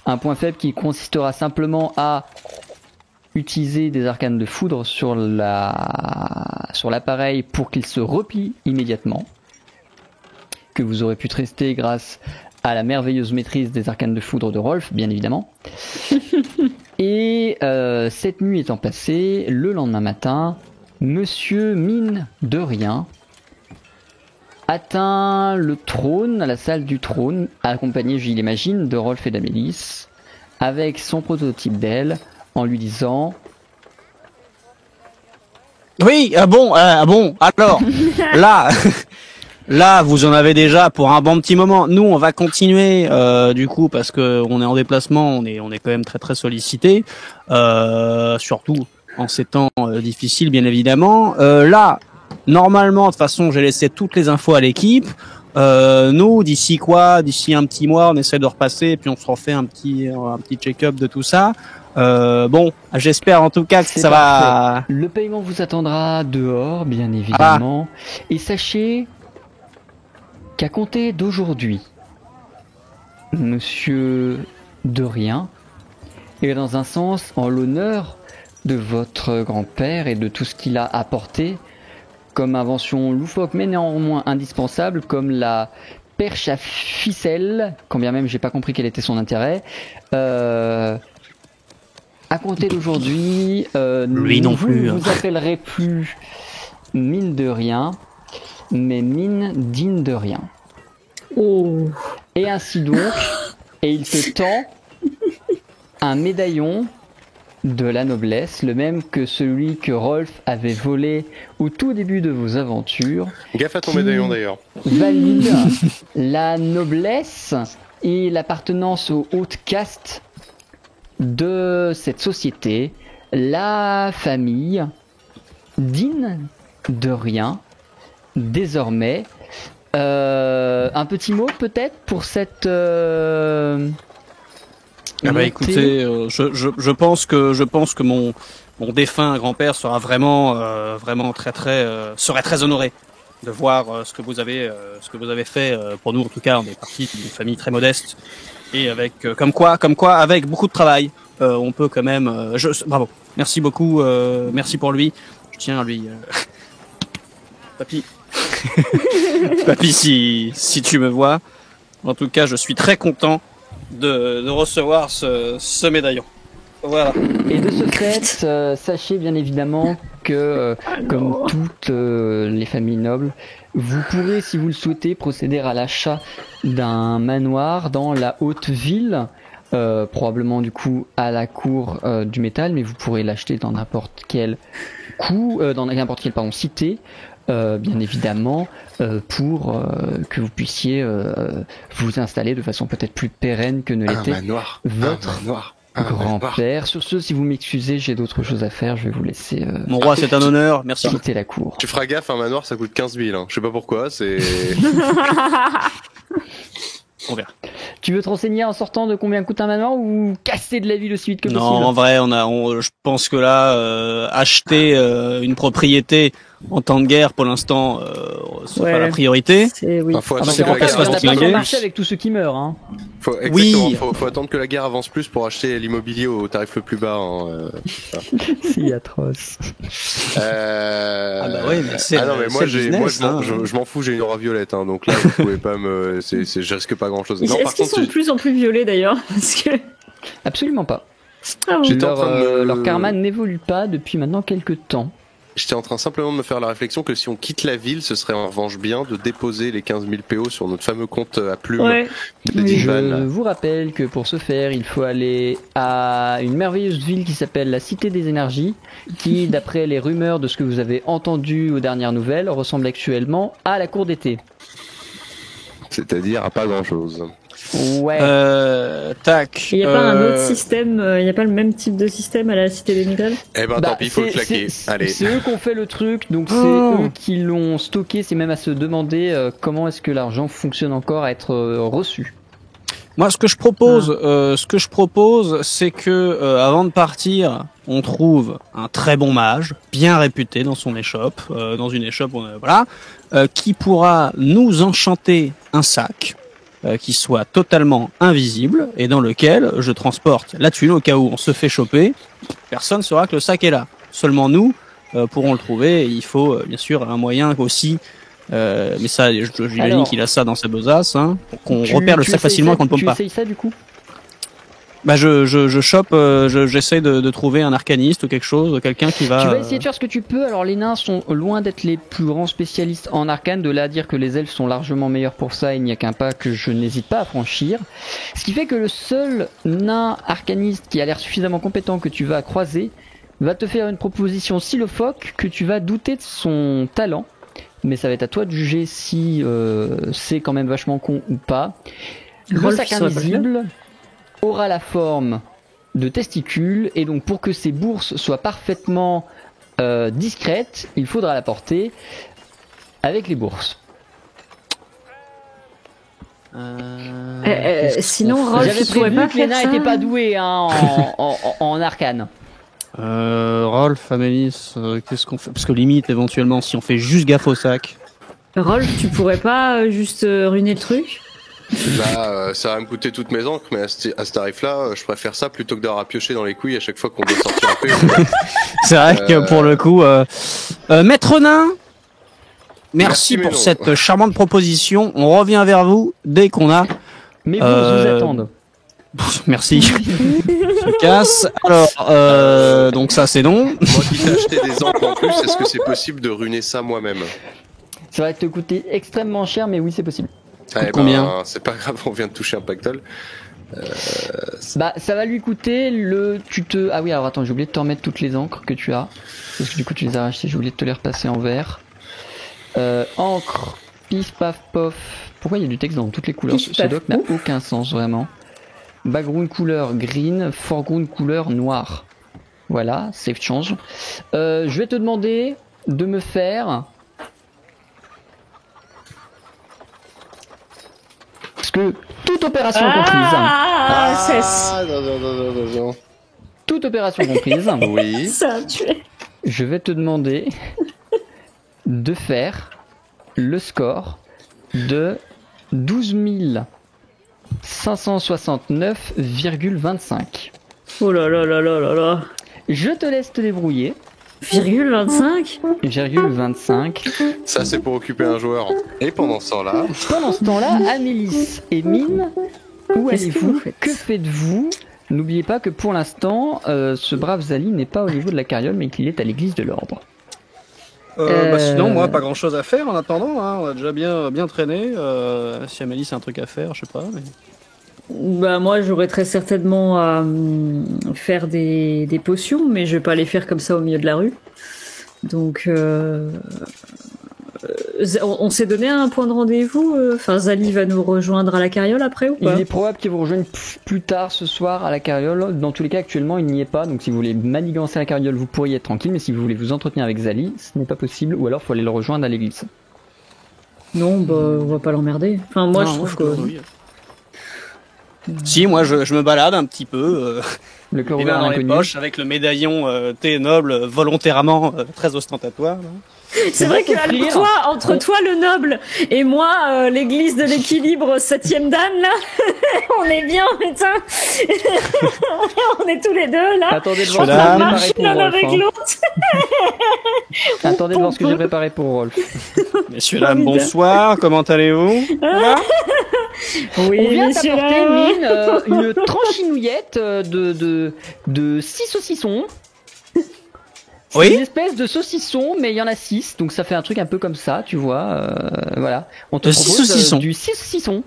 Un point faible qui consistera simplement à utiliser des arcanes de foudre sur l'appareil pour qu'il se replie immédiatement, que vous aurez pu tester grâce à la merveilleuse maîtrise des arcanes de foudre de Rolf, bien évidemment. Et cette nuit étant passée, le lendemain matin, Monsieur Mine de Rien atteint le trône, la salle du trône, accompagné, je l'imagine, de Rolf et d'Amélis, avec son prototype d'elle, en lui disant... Oui, bon, alors, là, vous en avez déjà pour un bon petit moment. Nous, on va continuer, du coup, parce que on est en déplacement, on est quand même très très sollicité, surtout en ces temps difficiles, bien évidemment. Là, normalement, de toute façon, j'ai laissé toutes les infos à l'équipe. Nous, d'ici un petit mois, on essaie de repasser, et puis on se refait un petit check-up de tout ça. Bon, j'espère en tout cas que ça va. Le paiement vous attendra dehors, bien évidemment. Et sachez qu'à compter d'aujourd'hui, Monsieur de Rien est dans un sens en l'honneur de votre grand-père et de tout ce qu'il a apporté comme invention loufoque, mais néanmoins indispensable, comme la perche à ficelle, quand bien même j'ai pas compris quel était son intérêt. À compter d'aujourd'hui, lui non plus. Vous appellerez plus Mine de Rien, mais Mine digne de rien. Oh. Et ainsi donc, et il te tend un médaillon de la noblesse, le même que celui que Rolf avait volé au tout début de vos aventures. Gaffe à ton médaillon d'ailleurs. Valide la noblesse et l'appartenance aux hautes castes de cette société, la famille digne de rien, désormais. Un petit mot peut-être pour cette... écoutez, je pense que mon défunt grand-père sera vraiment serait très honoré de voir ce que vous avez fait pour nous. En tout cas, on est parti d'une famille très modeste et avec comme quoi avec beaucoup de travail, on peut quand même. Bravo, merci beaucoup, merci pour lui. Je tiens à lui, papy, papy, si tu me vois. En tout cas, je suis très content de recevoir ce médaillon. Voilà. Et de ce fait, sachez bien évidemment que, comme toutes les familles nobles, vous pourrez, si vous le souhaitez, procéder à l'achat d'un manoir dans la haute ville, probablement du coup à la cour du métal, mais vous pourrez l'acheter dans n'importe quel cité. Bien évidemment, pour que vous puissiez vous installer de façon peut-être plus pérenne que ne l'était votre grand-père. Sur ce, si vous m'excusez, j'ai d'autres choses à faire, je vais vous laisser Mon roi, c'est un honneur, merci. quitter la cour. Tu feras gaffe, un manoir ça coûte 15 000, hein. Je sais pas pourquoi, c'est... On verra. Tu veux te renseigner en sortant de combien coûte un manoir ou casser de la ville aussi vite que possible? Non, en vrai, je pense que là, acheter une propriété en temps de guerre, pour l'instant, c'est pas la priorité. Oui. Faut Ah, attendre que la guerre avance pas plus. marché avec tous ceux qui meurent. Hein. Faut attendre que la guerre avance plus pour acheter l'immobilier au tarif le plus bas. Hein. C'est atroce. Ah bah oui, mais c'est non, mais moi, business, je m'en fous, j'ai une aura violette, hein, donc là, vous pouvez pas me, je risque pas grand chose. Est-ce qu'ils sont de plus en plus violets d'ailleurs? Parce que... Absolument pas. Ah bon. Leur karma n'évolue pas depuis maintenant quelques temps. J'étais en train simplement de me faire la réflexion que si on quitte la ville, ce serait en revanche bien de déposer les 15 000 PO sur notre fameux compte à plume. Ouais. Je vous rappelle que pour ce faire, il faut aller à une merveilleuse ville qui s'appelle la Cité des Énergies, qui, d'après les rumeurs de ce que vous avez entendu aux dernières nouvelles, ressemble actuellement à la cour d'été. C'est-à-dire à pas grand-chose. Ouais. Tac. Il n'y a pas un autre système, il n'y a pas le même type de système à la Cité des Métals? Eh ben tant pis, il faut le claquer. Allez. C'est eux qui ont fait le truc, donc c'est eux qui l'ont stocké. C'est même à se demander comment est-ce que l'argent fonctionne encore à être reçu. Moi, ce que je propose, c'est que avant de partir, on trouve un très bon mage, bien réputé dans son échoppe, dans une échoppe, qui pourra nous enchanter un sac qui soit totalement invisible et dans lequel je transporte la thune au cas où on se fait choper. Personne ne saura que le sac est là. Seulement nous pourrons le trouver. Et il faut bien sûr un moyen aussi. Mais ça, j'imagine qu'il a ça dans sa besace, hein, pour qu'on repère le sac facilement et qu'on ne pompe pas. Tu essayes ça du coup? Bah je chope, j'essaie de trouver un arcaniste ou quelque chose, quelqu'un qui va... Tu vas essayer de faire ce que tu peux. Alors les nains sont loin d'être les plus grands spécialistes en arcane. De là à dire que les elfes sont largement meilleurs pour ça, il n'y a qu'un pas que je n'hésite pas à franchir. Ce qui fait que le seul nain arcaniste qui a l'air suffisamment compétent que tu vas croiser va te faire une proposition si loufoque que tu vas douter de son talent. Mais ça va être à toi de juger si c'est quand même vachement con ou pas. Le sac invisible aura la forme de testicules et donc pour que ces bourses soient parfaitement discrètes, il faudra la porter avec les bourses. Sinon, Rolf, j'avais prévu que les nains n'étaient pas doués en arcane. Rolf, Amélis, qu'est-ce qu'on fait? Parce que limite, éventuellement, si on fait juste gaffe au sac. Rolf, tu pourrais pas juste ruiner le truc? Bah, ça va me coûter toutes mes encres, mais à ce tarif-là, je préfère ça plutôt que d'avoir à piocher dans les couilles à chaque fois qu'on doit sortir un peu. C'est vrai que pour le coup, Maître Nain, merci pour cette charmante proposition. On revient vers vous dès qu'on a. Mais vous attendez. Merci. Je casse. Alors, donc ça c'est non. Moi qui t'ai acheté des encres en plus, est-ce que c'est possible de ruiner ça moi-même? Ça va te coûter extrêmement cher, mais oui, c'est possible. Combien? C'est pas grave, on vient de toucher un pactole. Bah, ça va lui coûter Ah oui, alors attends, j'ai oublié de te remettre toutes les encres que tu as. Parce que du coup, tu les as rachetées, j'ai oublié de te les repasser en vert. Encre, pif, paf, pof. Pourquoi il y a du texte dans toutes les couleurs? Ce doc n'a aucun sens, vraiment. Background couleur green, foreground couleur noir. Voilà, save change. Je vais te demander de me faire... Parce que toute opération comprise. Non. Toute opération comprise. Oui. Ça a tué. Je vais te demander de faire le score de 12 569,25. Oh là là là là là là. Je te laisse te débrouiller. Virgule 25. Virgule 25. Ça c'est pour occuper un joueur. Et pendant ce temps-là, Amélis et Mine, où allez-vous? Que faites-vous? N'oubliez pas que pour l'instant, ce brave Zali n'est pas au niveau de la carriole, mais qu'il est à l'église de l'ordre. Sinon, moi, pas grand-chose à faire en attendant. Hein. On a déjà bien traîné. Si Amélie, c'est un truc à faire, je sais pas. Mais... Bah moi, j'aurais très certainement à faire des potions, mais je vais pas les faire comme ça au milieu de la rue. Donc, on s'est donné un point de rendez-vous. Enfin, Zali va nous rejoindre à la carriole après ou pas? Il est probable qu'il vous rejoigne plus tard ce soir à la carriole. Dans tous les cas, actuellement, il n'y est pas. Donc, si vous voulez manigancer la carriole, vous pourriez être tranquille. Mais si vous voulez vous entretenir avec Zali, ce n'est pas possible. Ou alors, il faut aller le rejoindre à l'église. Non, bah, on va pas l'emmerder. Enfin, moi, je trouve que... Si, moi, je me balade un petit peu. Le cœur ouvert dans les poches, avec le médaillon thé noble volontairement très ostentatoire. Là. C'est vrai que entre toi le noble et moi l'église de l'équilibre 7ème dan là, on est bien putain. On est tous les deux là. Attendez de voir ce que j'ai préparé pour Rolf. Avec l'autre. Attendez de voir ce que j'ai préparé pour Rolf. Messieurs dames, bonsoir, comment allez-vous? Oui, on vient t'apporter une tranchinouillette de 6 saucissons. Oui. Une espèce de saucisson, mais il y en a 6, donc ça fait un truc un peu comme ça, tu vois. Voilà. On te propose 6 saucissons. Du 6 saucissons.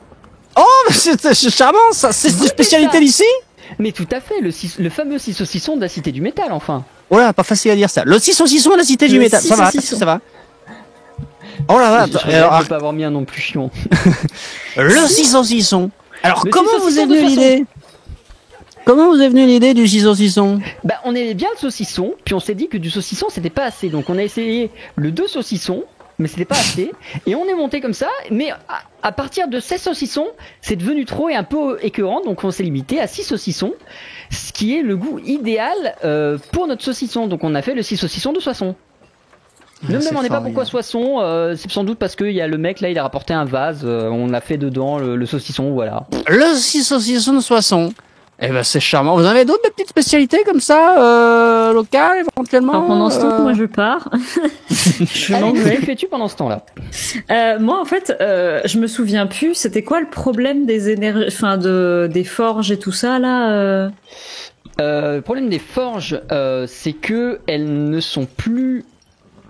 Oh, c'est charmant, ça. C'est une spécialité d'ici? Mais tout à fait, le fameux 6 saucissons de la Cité du Métal, enfin. Oh là, pas facile à dire ça. Le 6 saucissons de la Cité du Métal, ça va. Oh là là, je ne pas avoir mis un nom plus chiant. Le 6 saucissons. Alors, comment vous est venue l'idée? Comment vous est venue l'idée du 6 saucisson? Bah, on aimait bien le saucisson, puis on s'est dit que du saucisson c'était pas assez, donc on a essayé le 2 saucissons, mais c'était pas assez, et on est monté comme ça, mais à partir de 16 saucissons, c'est devenu trop et un peu écœurant, donc on s'est limité à 6 saucissons, ce qui est le goût idéal pour notre saucisson, donc on a fait le 6 saucissons de Soissons. Ne me demandez pas pourquoi Soissons, c'est sans doute parce qu'il y a le mec là, il a rapporté un vase, on a fait dedans le saucisson, voilà. Le 6 saucissons de Soissons. Eh ben c'est charmant. Vous avez d'autres petites spécialités comme ça, locales éventuellement? Alors, pendant ce temps, moi je pars. Je m'en Allez, vais. que fais-tu pendant ce temps-là? Moi en fait, je me souviens plus. C'était quoi le problème des énergies, enfin des forges et tout ça là Le problème des forges, c'est que elles ne sont plus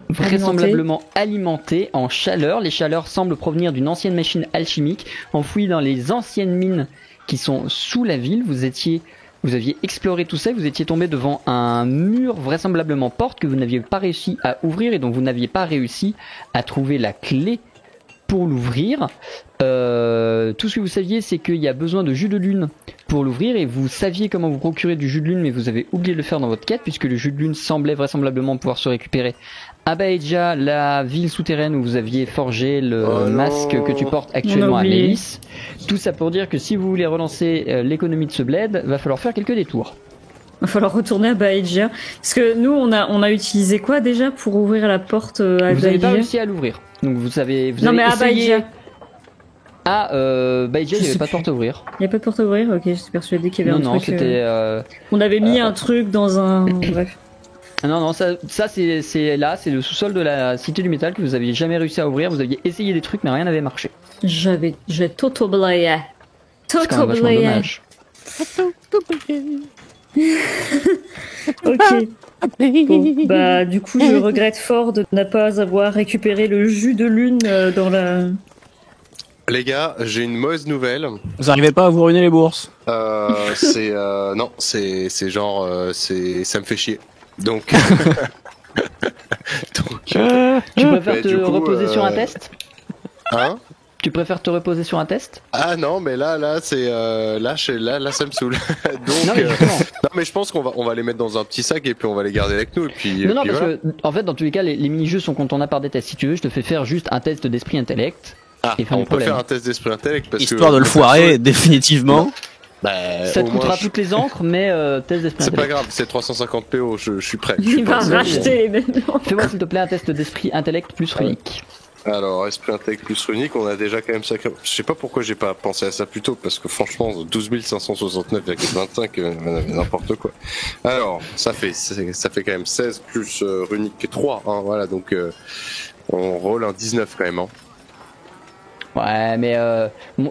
vraisemblablement alimentées en chaleur. Les chaleurs semblent provenir d'une ancienne machine alchimique enfouie dans les anciennes mines qui sont sous la ville. Vous aviez exploré tout ça, vous étiez tombé devant un mur vraisemblablement porte que vous n'aviez pas réussi à ouvrir et dont vous n'aviez pas réussi à trouver la clé pour l'ouvrir. Tout ce que vous saviez, c'est qu'il y a besoin de jus de lune pour l'ouvrir, et vous saviez comment vous procurer du jus de lune, mais vous avez oublié de le faire dans votre quête, puisque le jus de lune semblait vraisemblablement pouvoir se récupérer à Baeja, la ville souterraine où vous aviez forgé le masque que tu portes actuellement à Mélis. Tout ça pour dire que si vous voulez relancer l'économie de ce bled, va falloir faire quelques détours. Va falloir retourner à Baeja. Parce que nous, on a utilisé quoi déjà pour ouvrir la porte à Baeja? Vous n'avez pas réussi à l'ouvrir. Donc vous avez non, mais à essayé... Baeja. Ah, Baeja, il n'y avait pas de porte à ouvrir. Il n'y a pas de porte à ouvrir? Ok, j'étais persuadée qu'il y avait un truc... Non, c'était... On avait mis un truc dans un... Bref. Non, ça c'est là, c'est le sous-sol de la Cité du Métal que vous aviez jamais réussi à ouvrir. Vous aviez essayé des trucs, mais rien n'avait marché. J'ai tout oublié. C'est quand même vachement dommage. Ok. Bon, bah du coup je regrette fort de ne pas avoir récupéré le jus de lune dans la... Les gars, j'ai une mauvaise nouvelle. Vous arrivez pas à vous ruiner les bourses? Non, c'est genre, ça me fait chier. Donc, tu préfères te reposer sur un test? Hein? Tu préfères te reposer sur un test? Ah non, mais là, c'est là, ça me saoule. Donc, non, mais non, mais je pense qu'on va les mettre dans un petit sac et puis on va les garder avec nous. Et puis, non, puis parce voilà. que en fait, dans tous les cas, les mini-jeux sont contournables par des tests. Si tu veux, je te fais faire juste un test d'esprit intellect. Ah, et on peut faire un test d'esprit intellect parce histoire que, de le foirer définitivement. Bah, ça te coûtera toutes les encres, mais test d'esprit c'est intellect. pas grave, c'est 350 PO, je suis prêt. Il va racheter les mêmes. Fais-moi s'il te plaît un test d'esprit intellect plus runique. Alors, esprit intellect plus runique, on a déjà quand même sacré... Je sais pas pourquoi j'ai pas pensé à ça plus tôt, parce que franchement, 12 569,25, n'importe quoi. Alors, ça fait quand même 16 plus runique 3, hein, voilà, donc on roll un 19 quand même. Hein. Ouais, mais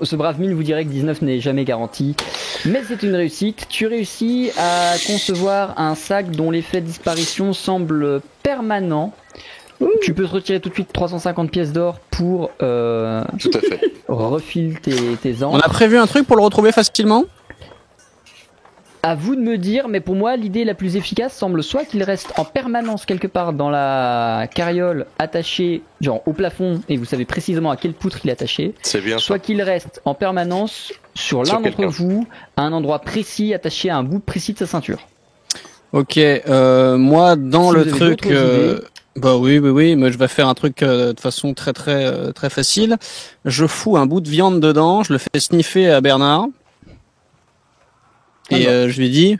ce brave mine vous dirait que 19 n'est jamais garanti. Mais c'est une réussite. Tu réussis à concevoir un sac dont l'effet de disparition semble permanent. Tu peux te retirer tout de suite 350 pièces d'or pour Tout à fait. refiler tes encres. On a prévu un truc pour le retrouver facilement? À vous de me dire, mais pour moi, l'idée la plus efficace semble soit qu'il reste en permanence quelque part dans la carriole, attaché, genre au plafond, et vous savez précisément à quelle poutre il est attaché. C'est bien. Soit qu'il reste en permanence sur l'un d'entre vous, à un endroit précis, attaché à un bout précis de sa ceinture. Ok, moi dans Si le vous avez truc, d'autres idées. bah oui, mais je vais faire un truc de façon très facile. Je fous un bout de viande dedans, je le fais sniffer à Bernard. Et je lui dis,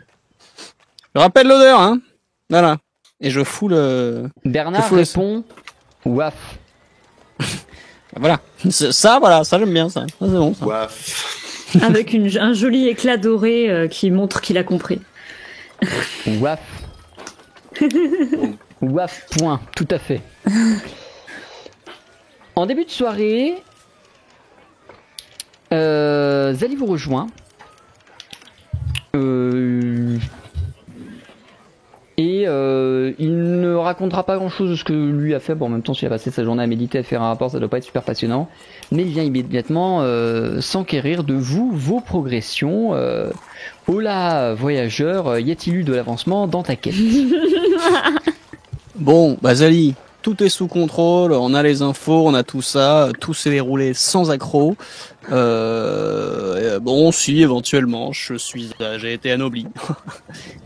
je rappelle l'odeur, hein. Voilà. Et je fous le... Bernard répond, waf. Voilà. Ça, j'aime bien, ça. Ça, c'est bon, ça. Waf. Avec un joli éclat doré qui montre qu'il a compris. Waf. Waf, point, tout à fait. En début de soirée, Zali vous rejoint. Et il ne racontera pas grand chose de ce que lui a fait. Bon, en même temps, s'il a passé sa journée à méditer, à faire un rapport, ça doit pas être super passionnant. Mais il vient immédiatement s'enquérir de vous, vos progressions. Hola, voyageur, y a-t-il eu de l'avancement dans ta quête? Bon, bah Zali, tout est sous contrôle, on a les infos, on a tout ça, tout s'est déroulé sans accroc. Bon, si, éventuellement, j'ai été anobli.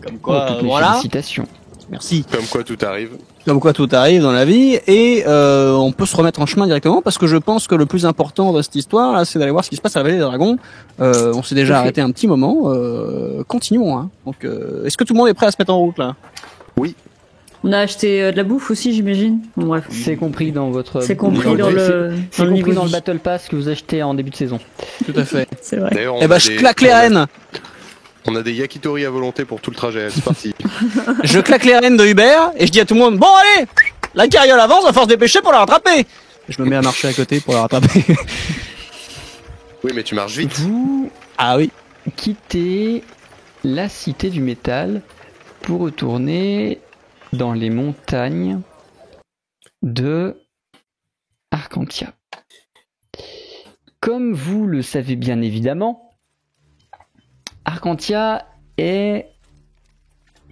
Comme quoi, voilà. Félicitations. Merci. Comme quoi tout arrive. Comme quoi tout arrive dans la vie, et on peut se remettre en chemin directement, parce que je pense que le plus important de cette histoire, là, c'est d'aller voir ce qui se passe à la Vallée des Dragons. On s'est déjà arrêté un petit moment, continuons, hein. Donc, est-ce que tout le monde est prêt à se mettre en route, là? Oui. On a acheté de la bouffe aussi, j'imagine. Bon, bref. C'est compris dans votre. C'est compris dans le. C'est compris niveau dans le de- Battle Pass que vous achetez en début de saison. Tout à fait. C'est vrai. D'ailleurs, on Eh ben, a je des- claque les rênes. On a des yakitori à volonté pour tout le trajet, c'est parti. Je claque les rênes de Hubert et je dis à tout le monde, bon allez, la carriole avance, va falloir se dépêcher pour la rattraper. Je me mets à marcher à côté pour la rattraper. Oui, mais tu marches vite. Vous Ah oui. quittez la cité du métal pour retourner dans les montagnes de Arcantia. Comme vous le savez bien évidemment, Arcantia est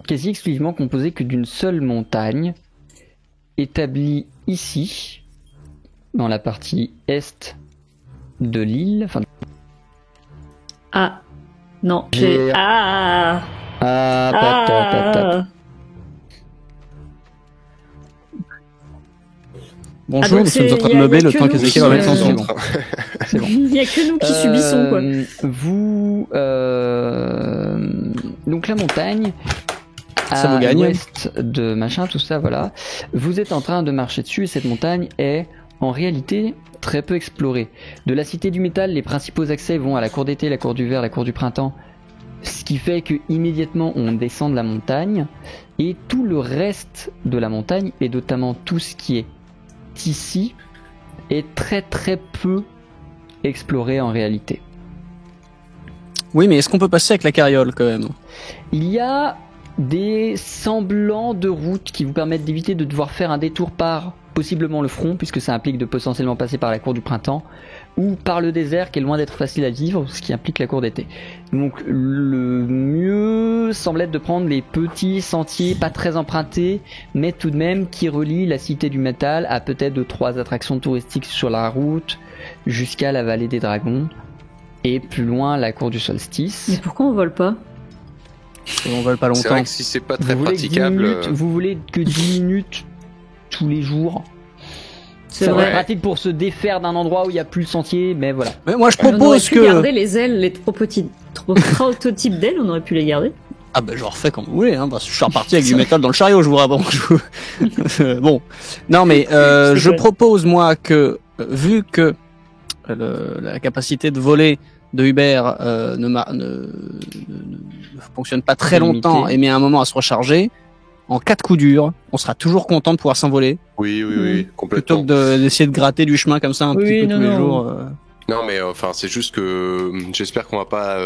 quasi exclusivement composée que d'une seule montagne, établie ici, dans la partie est de l'île. Enfin, Ah. Non, J'ai- Ah. patapatap. Bonjour, donc nous sommes c'est- en train y de a- meubler y a le que temps nous qu'Ezekiel qui, va mettre son euh, son. C'est bon. Il y a que nous qui subissons, quoi. Donc la montagne, Ça vous à gagne. l'ouest de machin, tout ça, voilà. Vous êtes en train de marcher dessus et cette montagne est en réalité très peu explorée. De la cité du métal, les principaux accès vont à la cour d'été, la cour d'hiver, la cour du printemps. Ce qui fait que immédiatement on descend de la montagne et tout le reste de la montagne, et notamment tout ce qui est ici, est très très peu exploré en réalité. Oui, mais est-ce qu'on peut passer avec la carriole quand même? Il y a des semblants de routes qui vous permettent d'éviter de devoir faire un détour par possiblement le front, puisque ça implique de potentiellement passer par la cour du printemps, ou par le désert qui est loin d'être facile à vivre, ce qui implique la cour d'été. Donc le mieux semble être de prendre les petits sentiers pas très empruntés, mais tout de même qui relient la cité du métal à peut-être 2-3 attractions touristiques sur la route, jusqu'à la vallée des dragons, et plus loin la cour du solstice. Mais pourquoi on vole pas? On vole pas C'est longtemps. vrai que si c'est pas très Vous voulez que 10 praticable. minutes, vous voulez que 10 minutes tous les jours. C'est Ça va vrai. être pratique pour se défaire d'un endroit où il n'y a plus le sentier, mais voilà. Mais moi je On aurait propose pu que... garder les ailes, les prototypes d'ailes, on aurait pu les garder. Ah bah je refais comme vous voulez, hein, parce que je suis reparti avec du métal dans le chariot, je vous raconte. Bon, non mais C'est je vrai. propose moi que, vu que la capacité de voler de Hubert ne fonctionne pas très Limité. longtemps et met un moment à se recharger, en cas de coup dur, on sera toujours content de pouvoir s'envoler, Oui, plutôt complètement. que d'essayer de gratter du chemin comme ça un Oui, petit peu non, tous les non. jours. Non, mais enfin, c'est juste que j'espère qu'on va pas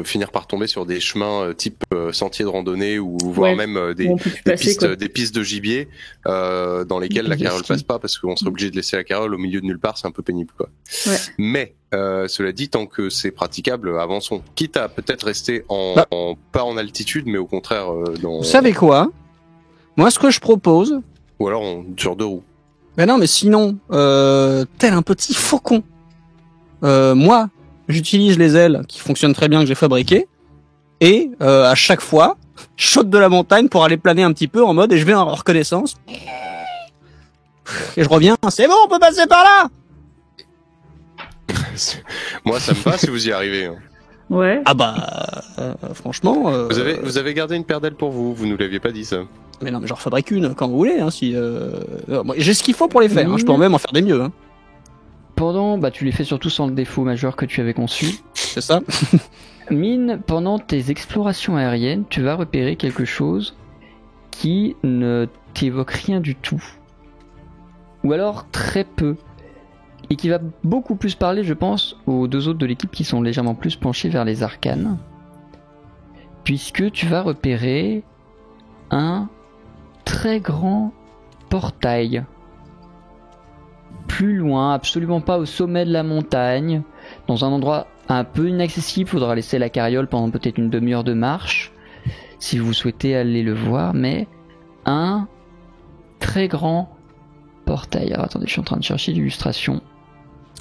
finir par tomber sur des chemins type sentier de randonnée ou voire Ouais. même On peut plus passer, quoi. des pistes de gibier dans lesquelles la Des carriole skis. passe pas parce qu'on serait obligé de laisser la carriole au milieu de nulle part, c'est un peu pénible, quoi. Ouais. Mais cela dit, tant que c'est praticable, avançons. Quitte à peut-être rester Bah. pas en altitude, mais au contraire dans. Vous savez quoi? Moi ce que je propose, Ou alors sur deux roues. ben non mais sinon, tel un petit faucon, moi j'utilise les ailes qui fonctionnent très bien que j'ai fabriquées et à chaque fois je saute de la montagne pour aller planer un petit peu en mode et je vais en reconnaissance et je reviens, c'est bon, on peut passer par là. Moi, ça me va si vous y arrivez. Hein. Ouais. Ah bah franchement, Vous avez gardé une paire d'ailes pour vous. Vous nous l'aviez pas dit ça. mais non mais j'en refabrique une quand vous voulez, hein, si moi, j'ai ce qu'il faut pour les faire, hein, je peux même en faire des mieux, hein, Pendant, tu les fais surtout sans le défaut majeur que tu avais conçu. c'est ça. Mine, pendant tes explorations aériennes, tu vas repérer quelque chose qui ne t'évoque rien du tout. Ou alors très peu. Et qui va beaucoup plus parler, je pense, aux deux autres de l'équipe qui sont légèrement plus penchés vers les arcanes. Puisque tu vas repérer un très grand portail. Plus loin, absolument pas au sommet de la montagne, dans un endroit un peu inaccessible, faudra laisser la carriole pendant peut-être une demi-heure de marche, si vous souhaitez aller le voir, mais un très grand portail. Alors attendez, je suis en train de chercher l'illustration.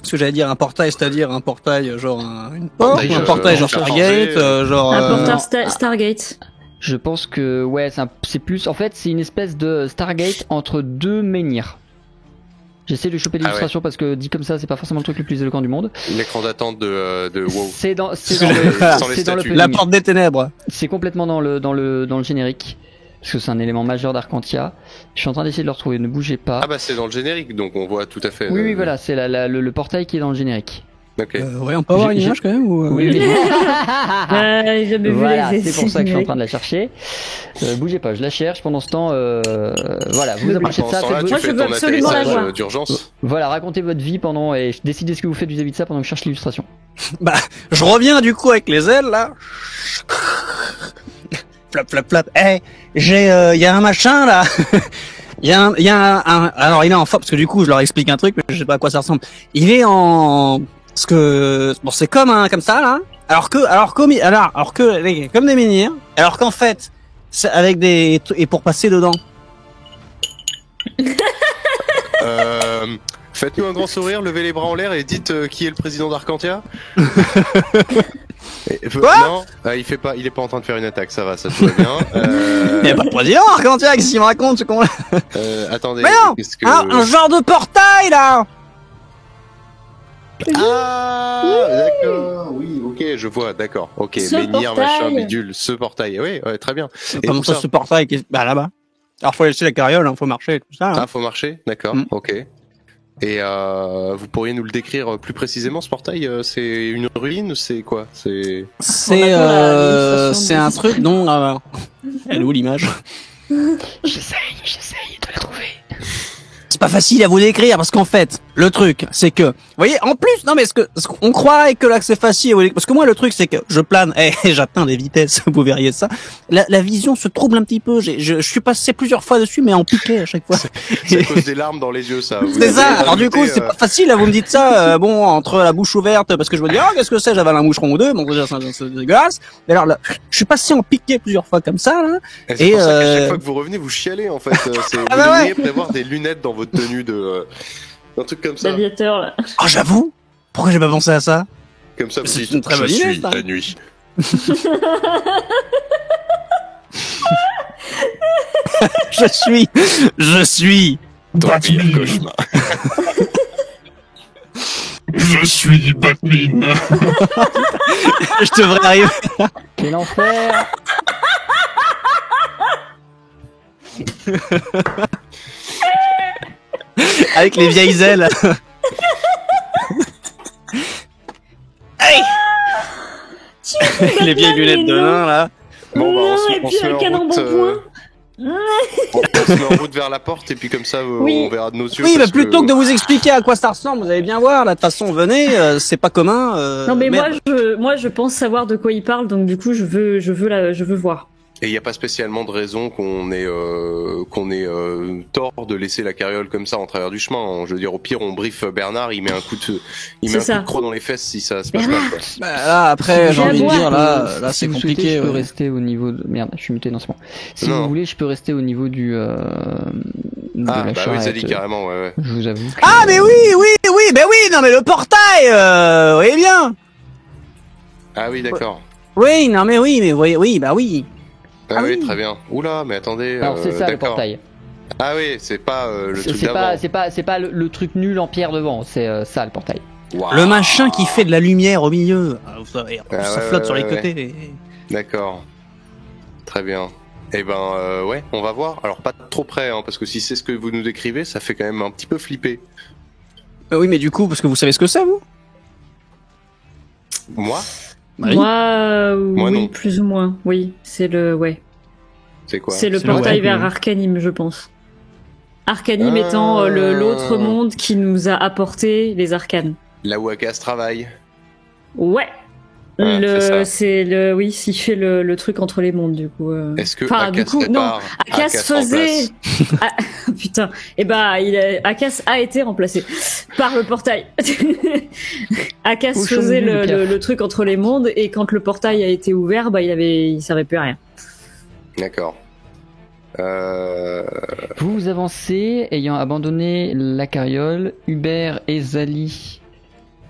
Ce que j'allais dire, un portail, c'est-à-dire un portail genre une porte, Portail, ou un portail genre faire Stargate, changer, genre... Un porteur Stargate. Je pense que, ouais, c'est plus... En fait, c'est une espèce de Stargate entre deux menhirs. J'essaie de choper l'illustration parce que dit comme ça, c'est pas forcément le truc le plus éloquent du monde. L'écran d'attente de WoW. C'est dans, c'est Sans dans les le, c'est dans statues. l'opening. La porte des ténèbres. C'est complètement dans le générique. Parce que c'est un élément majeur d'Arcantia. Je suis en train d'essayer de le retrouver, ne bougez pas. Ah bah c'est dans le générique, donc on voit tout à fait. Oui, voilà, c'est le portail qui est dans le générique. Ok. Ouais, on peut avoir une image quand même ou... Oui. J'ai jamais vu Voilà, les c'est pour ça que je suis en train de la chercher. Bougez pas, je la cherche. Pendant ce temps, voilà, vous approchez de ça. Pendant ce temps-là, tu Moi, je fais veux ton absolument la atterrissage voir. d'urgence. Voilà, racontez votre vie pendant et décidez ce que vous faites vis-à-vis de ça pendant que je cherche l'illustration. Bah, je reviens du coup avec les ailes, là. Flap, flap, flap. Y a un machin, là. Il y a un, alors il est en forme, parce que du coup, je leur explique un truc, mais je sais pas à quoi ça ressemble. Il est en, bon, c'est comme ça, là. Alors que, comme des menhirs. Alors qu'en fait, c'est avec et pour passer dedans. Faites-nous un grand sourire, levez les bras en l'air et dites qui est le président d'Arcantia. Quoi non, il est pas en train de faire une attaque, ça va, ça tout va bien. Il y a pas de président, Arcantia, qu'est-ce qu'il me raconte, ce con-là? Attendez. Mais non! Qu'est-ce que... Un genre de portail, là! Ah, d'accord, oui, ok, je vois, d'accord. Ok, menhir, machin, bidule, ce portail. Oui, ouais, très bien. Et comment ça, ce portail? Bah, là-bas. Alors, faut laisser la carriole, hein, faut marcher, tout ça. Hein. Ah, faut marcher? D'accord, ok. Et vous pourriez nous le décrire plus précisément, ce portail? C'est une ruine? C'est quoi? C'est un truc dont... Elle est où l'image? J'essaye de la trouver. C'est pas facile à vous décrire parce qu'en fait, le truc, c'est que, vous voyez, en plus, non mais on croirait que là que c'est facile à vous décrire, parce que moi le truc c'est que je plane, j'atteins des vitesses, vous verriez ça. La vision se trouble un petit peu. Je suis passé plusieurs fois dessus, mais en piqué à chaque fois. C'est à cause des larmes dans les yeux, ça. C'est ça. Alors du coup, c'est pas facile. Là, vous me dites ça, bon, entre la bouche ouverte, parce que je me dis, qu'est-ce que c'est, j'avale un moucheron ou deux, bon déjà c'est dégueulasse. Et alors là, je suis passé en piqué plusieurs fois comme ça, là. Et c'est pour ça qu'à chaque fois que vous revenez, vous chialez en fait. Vous devriez prévoir des lunettes dans votre tenue de un truc comme ça. L'aviateur là. Oh, j'avoue. Pourquoi j'ai pas pensé à ça? Comme ça, c'est une très bonne idée. Je suis la nuit. Je suis ton pire cauchemar. Je suis Batman. Je devrais arriver. Quel enfer. Avec les vieilles ailes. Hey, les vieilles lunettes de lin là. Bon, bah, et puis un canon bon point. On se met en route vers la porte et puis comme ça on verra de nos yeux. Oui, bah plutôt que de vous expliquer à quoi ça ressemble, vous allez bien voir. Là, de toute façon, venez, c'est pas commun. Non mais moi je pense savoir de quoi il parle, donc du coup je veux voir. Et il n'y a pas spécialement de raison qu'on ait tort de laisser la carriole comme ça en travers du chemin. Je veux dire, au pire, on briefe Bernard, il met un coup de croc dans les fesses si ça se passe mal. Quoi. Bah, là, après, j'ai envie de dire, là, c'est compliqué. Souhaitez, je peux rester au niveau de... Merde, je suis muté dans ce moment. Si vous voulez, je peux rester au niveau de la oui, ça dit carrément, ouais. Je vous avoue. Que... Ah, mais oui, non, mais le portail, vous voyez bien. Ah oui, d'accord. Oui, non, mais oui, bah oui. Ah oui, très bien. Oula, mais attendez. Alors c'est ça le portail. Ah oui, c'est pas le truc d'avant. C'est pas le truc nul en pierre devant, c'est ça le portail. Wow. Le machin qui fait de la lumière au milieu. Vous savez, ça flotte sur les côtés. D'accord. Très bien. Eh ben ouais, on va voir. Alors pas trop près, hein, parce que si c'est ce que vous nous décrivez, ça fait quand même un petit peu flipper. Oui, mais du coup, parce que vous savez ce que c'est, vous? Moi? Oui. Moi, oui, non. Plus ou moins. Oui, c'est le, C'est quoi? C'est le portail vers Arcanime, je pense. Arcanime étant l'autre monde qui nous a apporté les arcanes. Là où Akas travaille. Ouais. C'est le, oui, s'il fait le truc entre les mondes, du coup. Est-ce que Akas du coup, non, Akas faisait. Putain. Et Akas a été remplacé par le portail. Akas faisait le truc entre les mondes et quand le portail a été ouvert, il servait plus à rien. D'accord. Vous avancez, ayant abandonné la carriole, Hubert et Zali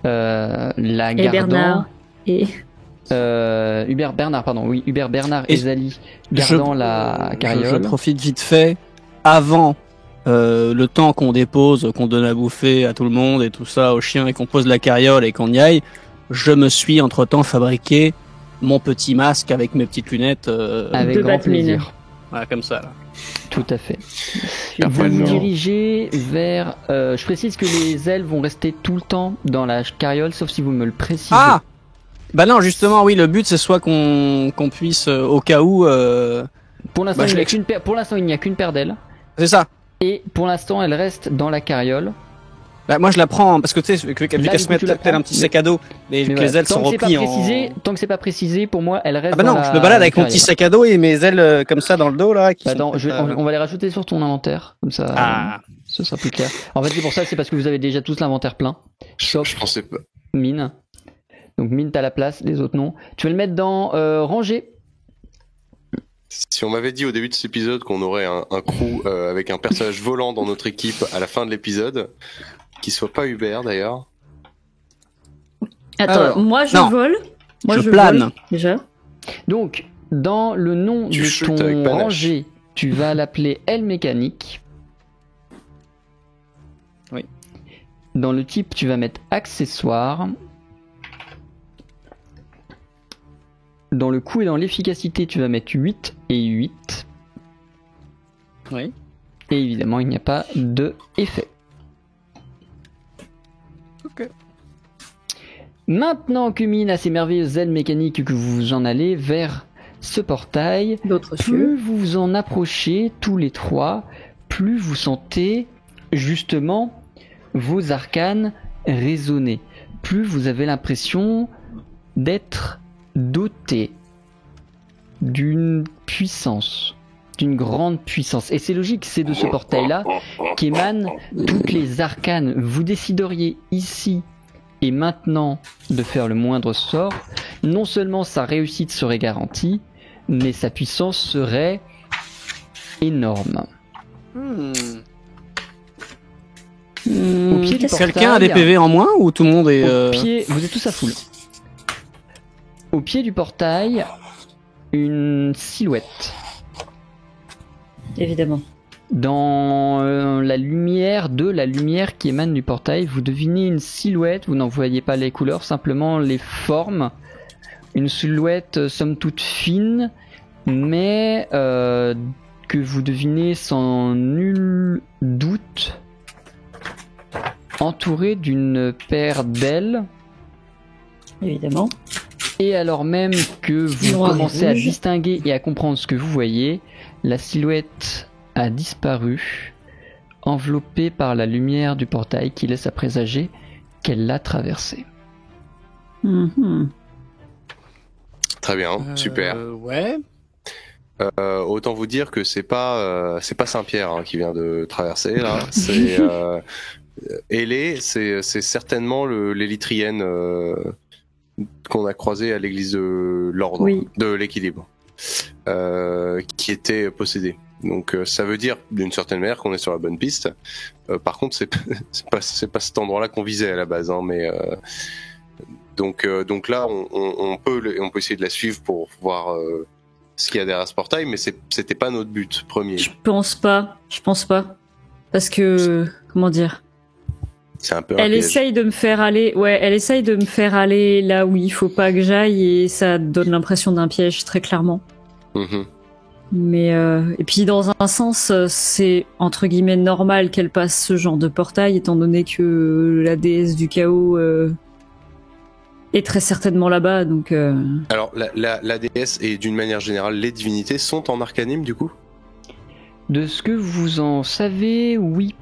la gardant. Et Bernard. Hubert Bernard et Zali gardant la carriole. Je profite vite fait avant le temps qu'on dépose, qu'on donne à bouffer à tout le monde et tout ça aux chiens et qu'on pose la carriole et qu'on y aille. Je me suis entre-temps fabriqué mon petit masque avec mes petites lunettes avec grand plaisir. Voilà, comme ça là. Tout à fait. Père Vous Poil vous Nord. dirigez vers... je précise que les ailes vont rester tout le temps dans la carriole, sauf si vous me le précisez. Ah bah non, justement, oui, le but c'est soit qu'on puisse, au cas où... Pour l'instant, bah, il je n'y a l'ai- qu'une paire, pour l'instant, il n'y a qu'une paire d'ailes. C'est ça. Et pour l'instant, elle reste dans la carriole. Bah, moi je la prends, parce que tu sais, vu Là, qu'elle du se coup, met tu la tel un prends, petit sac à dos, et Mais que voilà. les ailes sont Tant que c'est pas repliées précisé, tant que c'est pas précisé, pour moi, elle reste Ah bah dans non, la je me balade avec mon carriole. petit sac à dos et mes ailes comme ça dans le dos là. Qui sont Attends, prêtes à- on va les rajouter sur ton inventaire, comme ça, Ah. ce sera plus clair. En fait, c'est pour ça, c'est parce que vous avez déjà tous l'inventaire plein, sauf Je pensais pas. Mine. Donc Mine, t'as la place, les autres non. Tu vas le mettre dans rangée. Si on m'avait dit au début de cet épisode qu'on aurait un crew avec un personnage volant dans notre équipe à la fin de l'épisode, qui soit pas Hubert d'ailleurs. Attends, Alors, moi je non. vole. Moi Je je plane. vole, déjà. Donc, dans le nom Tu de chutes avec ton panache. rangée, tu vas l'appeler aile mécanique. Oui. Dans le type, tu vas mettre accessoire. Dans le coût et dans l'efficacité, tu vas mettre 8 et 8. Oui. Et évidemment, il n'y a pas de effet. Ok. Maintenant que Mine a ces merveilleuses ailes mécaniques, que vous en allez vers ce portail, D'autres cieux. plus vous vous en approchez tous les trois, plus vous sentez justement vos arcanes résonner. Plus vous avez l'impression d'être doté d'une puissance, d'une grande puissance. Et c'est logique, c'est de ce portail-là qu'émanent toutes les arcanes. Vous décideriez ici et maintenant de faire le moindre sort, non seulement sa réussite serait garantie, mais sa puissance serait énorme. Au pied du portail, Quelqu'un a des PV en moins ou tout le monde est... au pied, vous êtes tous à full. Au pied du portail, une silhouette. Évidemment. Dans la lumière qui émane du portail, vous devinez une silhouette, vous n'en voyez pas les couleurs, simplement les formes. Une silhouette somme toute fine, mais que vous devinez sans nul doute entourée d'une paire d'ailes. Évidemment. Et alors même que vous Noir et commencez à rouge. distinguer et à comprendre ce que vous voyez, la silhouette a disparu, enveloppée par la lumière du portail qui laisse à présager qu'elle l'a traversé. Mhm. Très bien, super. Ouais. Autant vous dire que c'est pas Saint-Pierre hein, qui vient de traverser là. C'est Hélé, c'est certainement l'élytrienne qu'on a croisé à l'église de l'ordre, Oui. de l'équilibre, qui était possédée. Donc ça veut dire d'une certaine manière qu'on est sur la bonne piste. Par contre, c'est pas cet endroit-là qu'on visait à la base, hein, mais donc là on peut essayer de la suivre pour voir ce qu'il y a derrière ce portail, mais c'était pas notre but premier. Je pense pas. Parce que, comment dire, C'est un peu un elle piège. essaye de me faire aller, elle essaye de me faire aller là où il faut pas que j'aille et ça donne l'impression d'un piège très clairement. Mhm. Mais et puis dans un sens, c'est entre guillemets normal qu'elle passe ce genre de portail étant donné que la déesse du chaos est très certainement là-bas. Donc Alors la déesse et d'une manière générale les divinités sont en arcanime du coup. De ce que vous en savez, oui.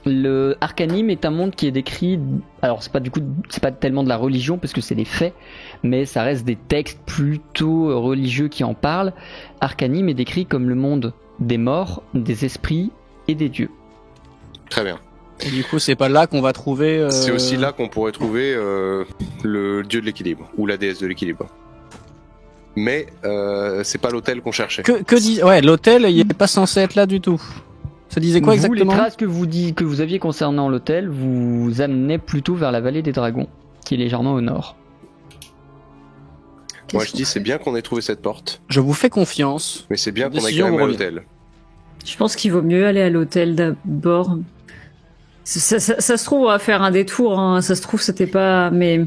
Le Arcanime est un monde qui est décrit. Alors c'est pas tellement de la religion parce que c'est des faits, mais ça reste des textes plutôt religieux qui en parlent. Arcanime est décrit comme le monde des morts, des esprits et des dieux. Très bien. Et du coup, c'est pas là qu'on va trouver... C'est aussi là qu'on pourrait trouver le dieu de l'équilibre ou la déesse de l'équilibre. Mais c'est pas l'hôtel qu'on cherchait. Ouais, l'hôtel, il est pas censé être là du tout. Ça disait quoi Vous, exactement? les traces que vous aviez concernant l'hôtel vous amenaient plutôt vers la vallée des dragons, qui est légèrement au nord. Moi je dis c'est bien qu'on ait trouvé cette porte, Je vous fais confiance. mais c'est bien qu'on aille Décision quand même à vous l'hôtel. je pense qu'il vaut mieux aller à l'hôtel d'abord. Ça se trouve, on va faire un détour. Hein. Ça se trouve, c'était pas. Mais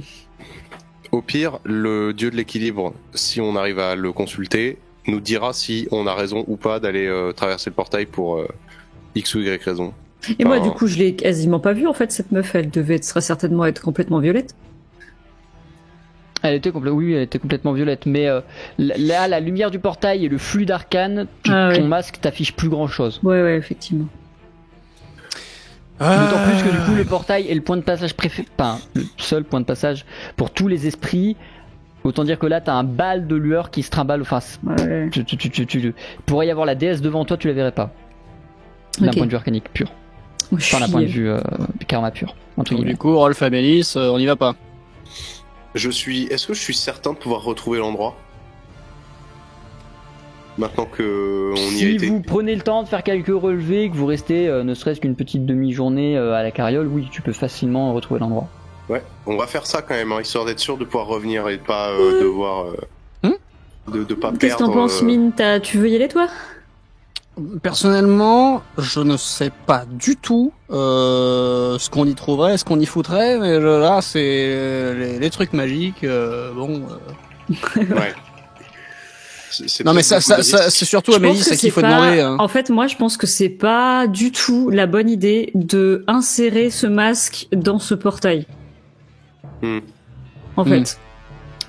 Au pire, le dieu de l'équilibre, si on arrive à le consulter, nous dira si on a raison ou pas d'aller traverser le portail pour X ou Y raison. Et moi, du coup, je l'ai quasiment pas vue, en fait, cette meuf. Elle serait certainement être complètement violette. Elle était complètement violette, mais là, la lumière du portail et le flux d'arcane, ton masque t'affiche plus grand chose. Ouais, effectivement. D'autant plus que du coup, le portail est le point de passage le seul point de passage pour tous les esprits. Autant dire que là, t'as un bal de lueur qui se trimballe. Enfin, pourrait y avoir la déesse devant toi, tu la verrais pas. D'un point de vue arcanique pur. Enfin, d'un point de vue karma pur. Donc, du coup, Rolf et Mélis, on y va pas. Est-ce que je suis certain de pouvoir retrouver l'endroit maintenant que on y a été? Si vous prenez le temps de faire quelques relevés, que vous restez ne serait-ce qu'une petite demi-journée à la carriole, oui, tu peux facilement retrouver l'endroit. Ouais, on va faire ça quand même, hein, histoire d'être sûr de pouvoir revenir et de pas devoir de pas perdre. Qu'est-ce que t'en penses, Mine? Tu veux y aller, toi? Personnellement, je ne sais pas du tout ce qu'on y trouverait, ce qu'on y foutrait, mais là, c'est les trucs magiques. Ouais. Non, mais ça c'est surtout à Mélis qu'il faut demander. Hein. En fait, moi, je pense que c'est pas du tout la bonne idée de insérer ce masque dans ce portail. En fait.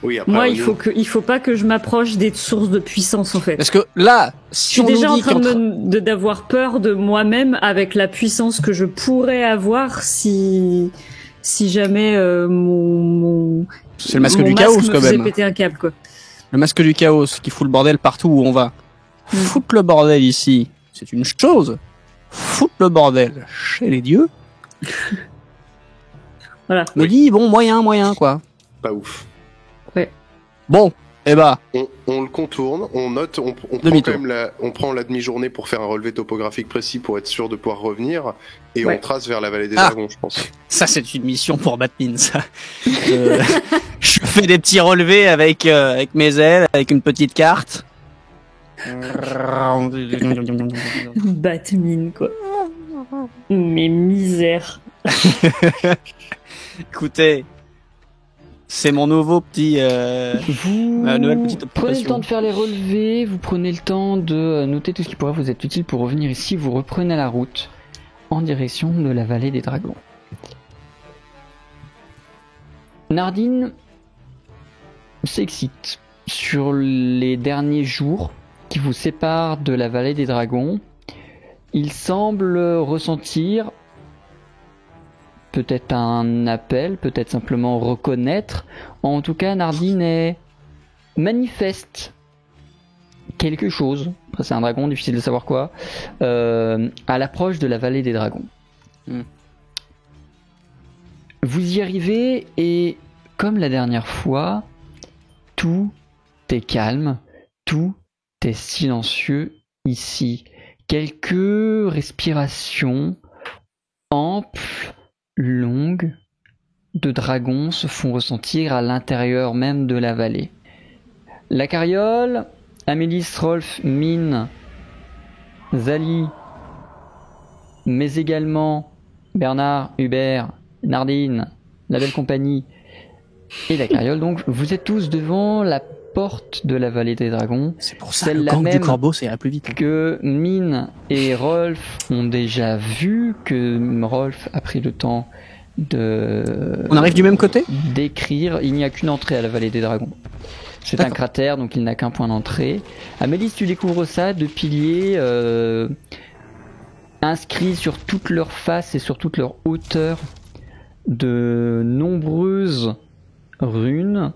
Oui, après, moi, il faut pas que je m'approche des sources de puissance, en fait. Parce que là, si je suis on déjà nous dit en train d'avoir peur de moi-même avec la puissance que je pourrais avoir si jamais mon c'est le masque du chaos me quand faisait même. Péter un câble, quoi. Le masque du chaos qui fout le bordel partout où on va. Foutre le bordel ici, c'est une chose. Foutre le bordel chez les dieux. Voilà. Me dit bon moyen quoi. Pas ouf. Ouais. Bon, on le contourne, on note, on prend quand même on prend la demi-journée pour faire un relevé topographique précis pour être sûr de pouvoir revenir et on trace vers la vallée des dragons, je pense. Ça c'est une mission pour Batman, ça. Je fais des petits relevés avec mes ailes, avec une petite carte. Batman, quoi. Mais misère. Écoutez, c'est mon nouveau petit. Vous nouvelle petite prenez le temps de faire les relevés, vous prenez le temps de noter tout ce qui pourrait vous être utile pour revenir ici. Vous reprenez la route en direction de la vallée des dragons. Nardine s'excite sur les derniers jours qui vous séparent de la vallée des dragons. Il semble ressentir peut-être un appel, peut-être simplement reconnaître. En tout cas, Nardine manifeste quelque chose. Après, c'est un dragon, difficile de savoir quoi. À l'approche de la vallée des dragons. Vous y arrivez et, comme la dernière fois, tout est calme, tout est silencieux ici. Quelques respirations amples, longues, de dragons se font ressentir à l'intérieur même de la vallée. La carriole, Amélis, Rolf, Mine, Zali, mais également Bernard, Hubert, Nardine, la belle compagnie et la carriole. Donc, vous êtes tous devant la porte de la vallée des dragons. C'est pour ça que le gang du corbeau, ça ira plus vite. Que Mine et Rolf ont déjà vu, que Rolf a pris le temps de... On arrive du même côté ? D'écrire. Il n'y a qu'une entrée à la vallée des dragons. C'est un cratère, donc il n'a qu'un point d'entrée. Amélis, tu découvres ça, de piliers inscrits sur toute leur face et sur toute leur hauteur de nombreuses runes.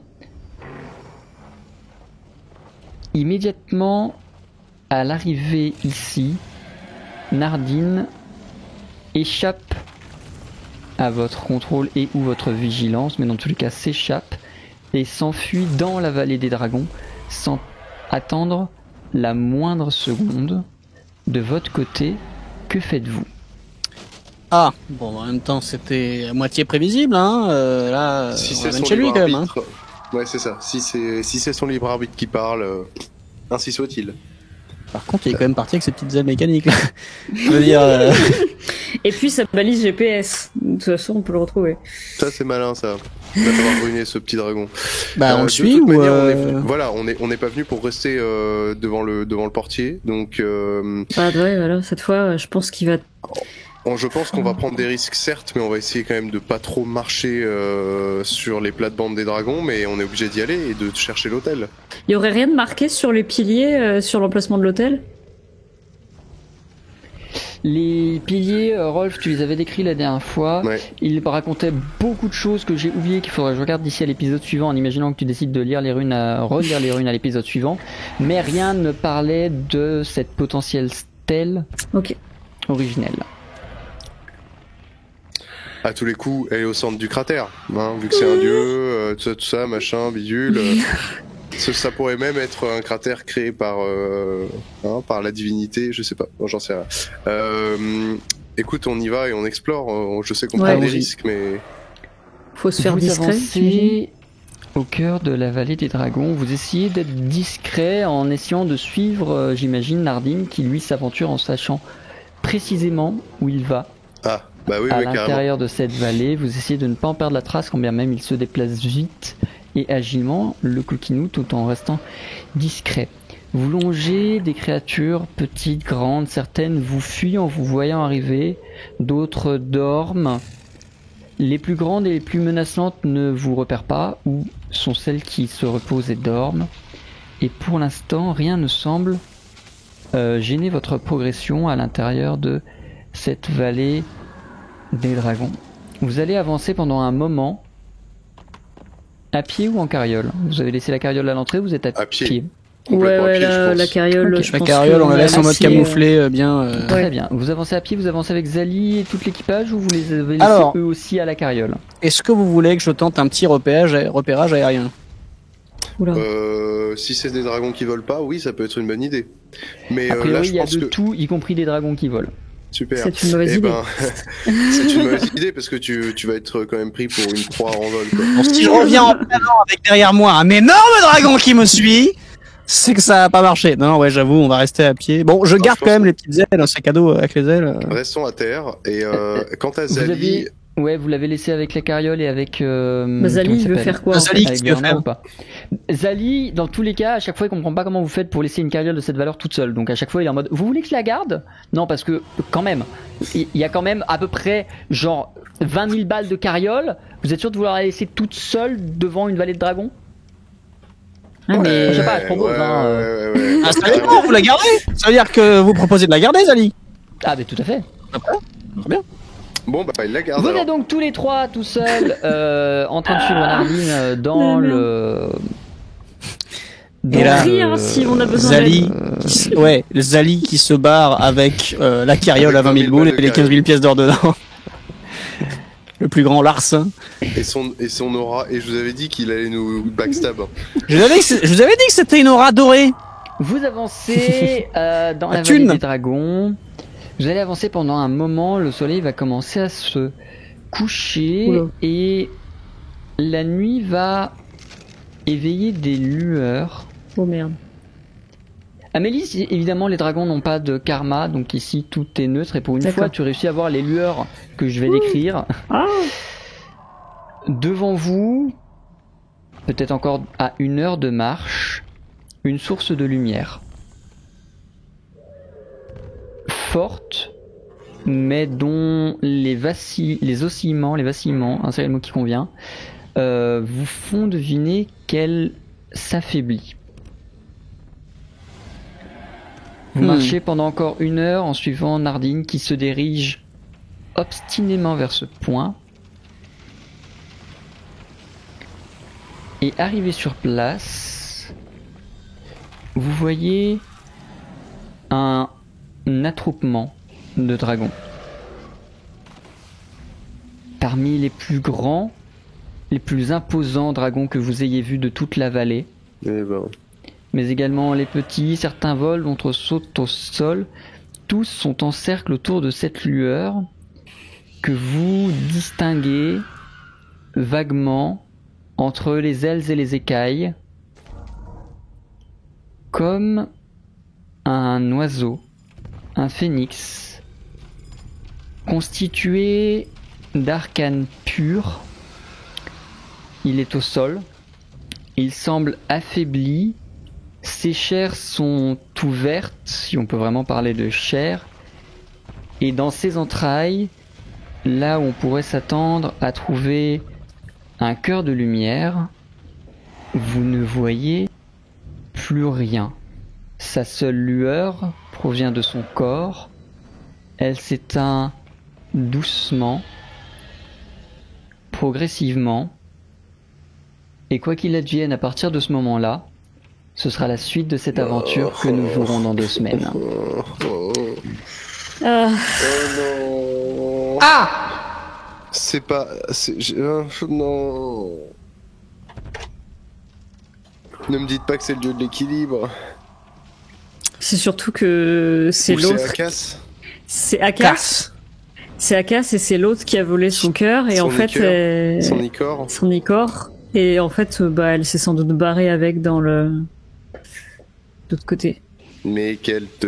Immédiatement à l'arrivée ici, Nardine échappe à votre contrôle et ou votre vigilance, mais dans tous les cas s'échappe et s'enfuit dans la vallée des dragons sans attendre la moindre seconde. De votre côté, que faites-vous ? Ah, bon, en même temps, c'était à moitié prévisible, hein. Là, si on c'est ramène son chez lui, libre quand même. arbitre, ouais, c'est ça. Si c'est son libre arbitre qui parle, ainsi soit-il. Par contre, il est quand même parti avec ses petites ailes mécaniques, là. Je veux dire... Et puis sa balise GPS. De toute façon, on peut le retrouver. Ça, c'est malin, ça. Il va falloir ruiner ce petit dragon. Bah, on le suit ou Voilà, on n'est pas venu pour rester devant le portier, donc. Ah ouais, voilà. Cette fois, je pense qu'il va. Je pense qu'on va prendre des risques, certes, mais on va essayer quand même de pas trop marcher sur les plates-bandes des dragons, mais on est obligé d'y aller et de chercher l'hôtel. Il y aurait rien de marqué sur les piliers, sur l'emplacement de l'hôtel? Les piliers, Rolf, tu les avais décrits la dernière fois. Ouais. Ils racontaient beaucoup de choses que j'ai oubliées, qu'il faudrait que je regarde d'ici à l'épisode suivant, en imaginant que tu décides de relire les runes à l'épisode suivant. Mais rien ne parlait de cette potentielle stèle originelle. À tous les coups, elle est au centre du cratère, hein, vu que c'est un dieu, tout ça, machin, bidule. Ça pourrait même être un cratère créé par la divinité, je sais pas, j'en sais rien. Écoute, on y va et on explore. Je sais qu'on prend des risques, mais faut se faire discret. Avancez au cœur de la vallée des dragons. Vous essayez d'être discret en essayant de suivre, j'imagine, Nardine, qui lui s'aventure en sachant précisément où il va. Ah. Bah oui, à oui, l'intérieur de cette vallée, vous essayez de ne pas en perdre la trace quand bien même il se déplace vite et agilement, le coquinou, tout en restant discret. Vous longez des créatures petites, grandes, certaines vous fuient en vous voyant arriver, d'autres dorment. Les plus grandes et les plus menaçantes ne vous repèrent pas, ou sont celles qui se reposent et dorment. Et pour l'instant, rien ne semble gêner votre progression à l'intérieur de cette vallée des dragons. Vous allez avancer pendant un moment à pied ou en carriole. Vous avez laissé la carriole à l'entrée, vous êtes à pied. Ouais, la carriole. Okay. Je la pense carriole, on la laisse en mode camouflé, bien. Très bien. Vous avancez à pied, vous avancez avec Zali et tout l'équipage, ou vous les avez laissés eux aussi à la carriole? Est-ce que vous voulez que je tente un petit repérage aérien? Si c'est des dragons qui volent pas, oui, ça peut être une bonne idée. Mais a priori, là, je il y a pense de tout, y compris des dragons qui volent. Super. C'est une mauvaise idée. C'est une mauvaise idée parce que tu vas être quand même pris pour une proie en vol. Quoi. Bon, si je reviens en planant avec derrière moi un énorme dragon qui me suit, c'est que ça a pas marché. Non, ouais, j'avoue, on va rester à pied. Bon, je garde quand même les petites ailes, un sac à dos avec les ailes. Restons à terre. Et quant à Zali... Ouais, vous l'avez laissé avec la carriole et avec... Zali, il veut faire quoi Zali, qu'est-ce qu'il veut faire pas. Zali, dans tous les cas, à chaque fois, il comprend pas comment vous faites pour laisser une carriole de cette valeur toute seule. Donc à chaque fois, il est en mode, vous voulez que je la garde? Non, parce que quand même, il y a quand même à peu près genre 20 000 balles de carriole. Vous êtes sûr de vouloir la laisser toute seule devant une vallée de dragons? Mais je sais pas, je propose. Ah, ça veut dire vous la gardez? Ça veut dire que vous proposez de la garder, Zali? Ah, mais tout à fait. Très bien. Bon, bah, il la garde. Vous êtes donc tous les trois tout seuls en train de suivre Nardine dans le. Et là, si on a besoin Zali, Zali qui se barre avec la carriole à 20 000 boules et les 15 000 pièces d'or dedans. Le plus grand larcin. Et son aura. Et je vous avais dit qu'il allait nous backstab. Je vous avais dit que c'était une aura dorée. Vous avancez dans la vallée des dragons. Vous allez avancer pendant un moment, le soleil va commencer à se coucher et la nuit va éveiller des lueurs. Oh merde. Amélie, évidemment les dragons n'ont pas de karma, donc ici tout est neutre et pour une fois tu réussis à voir les lueurs que je vais décrire. Devant vous, peut-être encore à 1 heure de marche, une source de lumière. Forte, mais dont les vacillements, un seul mot qui convient, vous font deviner qu'elle s'affaiblit. Vous marchez pendant encore 1 heure en suivant Nardine qui se dirige obstinément vers ce point. Et arrivé sur place, vous voyez un attroupement de dragons. Parmi les plus grands, les plus imposants dragons que vous ayez vus de toute la vallée. Mais également les petits, certains volent, d'autres sautent au sol. Tous sont en cercle autour de cette lueur que vous distinguez vaguement entre les ailes et les écailles comme un oiseau, un phénix, constitué d'arcane pur. Il est au sol. Il semble affaibli. Ses chairs sont ouvertes, si on peut vraiment parler de chair. Et dans ses entrailles, là où on pourrait s'attendre à trouver un cœur de lumière, vous ne voyez plus rien. Sa seule lueur provient de son corps. Elle s'éteint doucement, progressivement. Et quoi qu'il advienne à partir de ce moment-là, ce sera la suite de cette aventure que nous jouerons dans 2 semaines. Non. C'est pas... non. Ne me dites pas que c'est le dieu de l'équilibre. C'est surtout que c'est l'autre. C'est Akas. C'est Akas. C'est Akas et c'est l'autre qui a volé son cœur et en fait son Icor. Son Icor et en fait elle s'est sans doute barrée avec dans le l'autre côté. Mais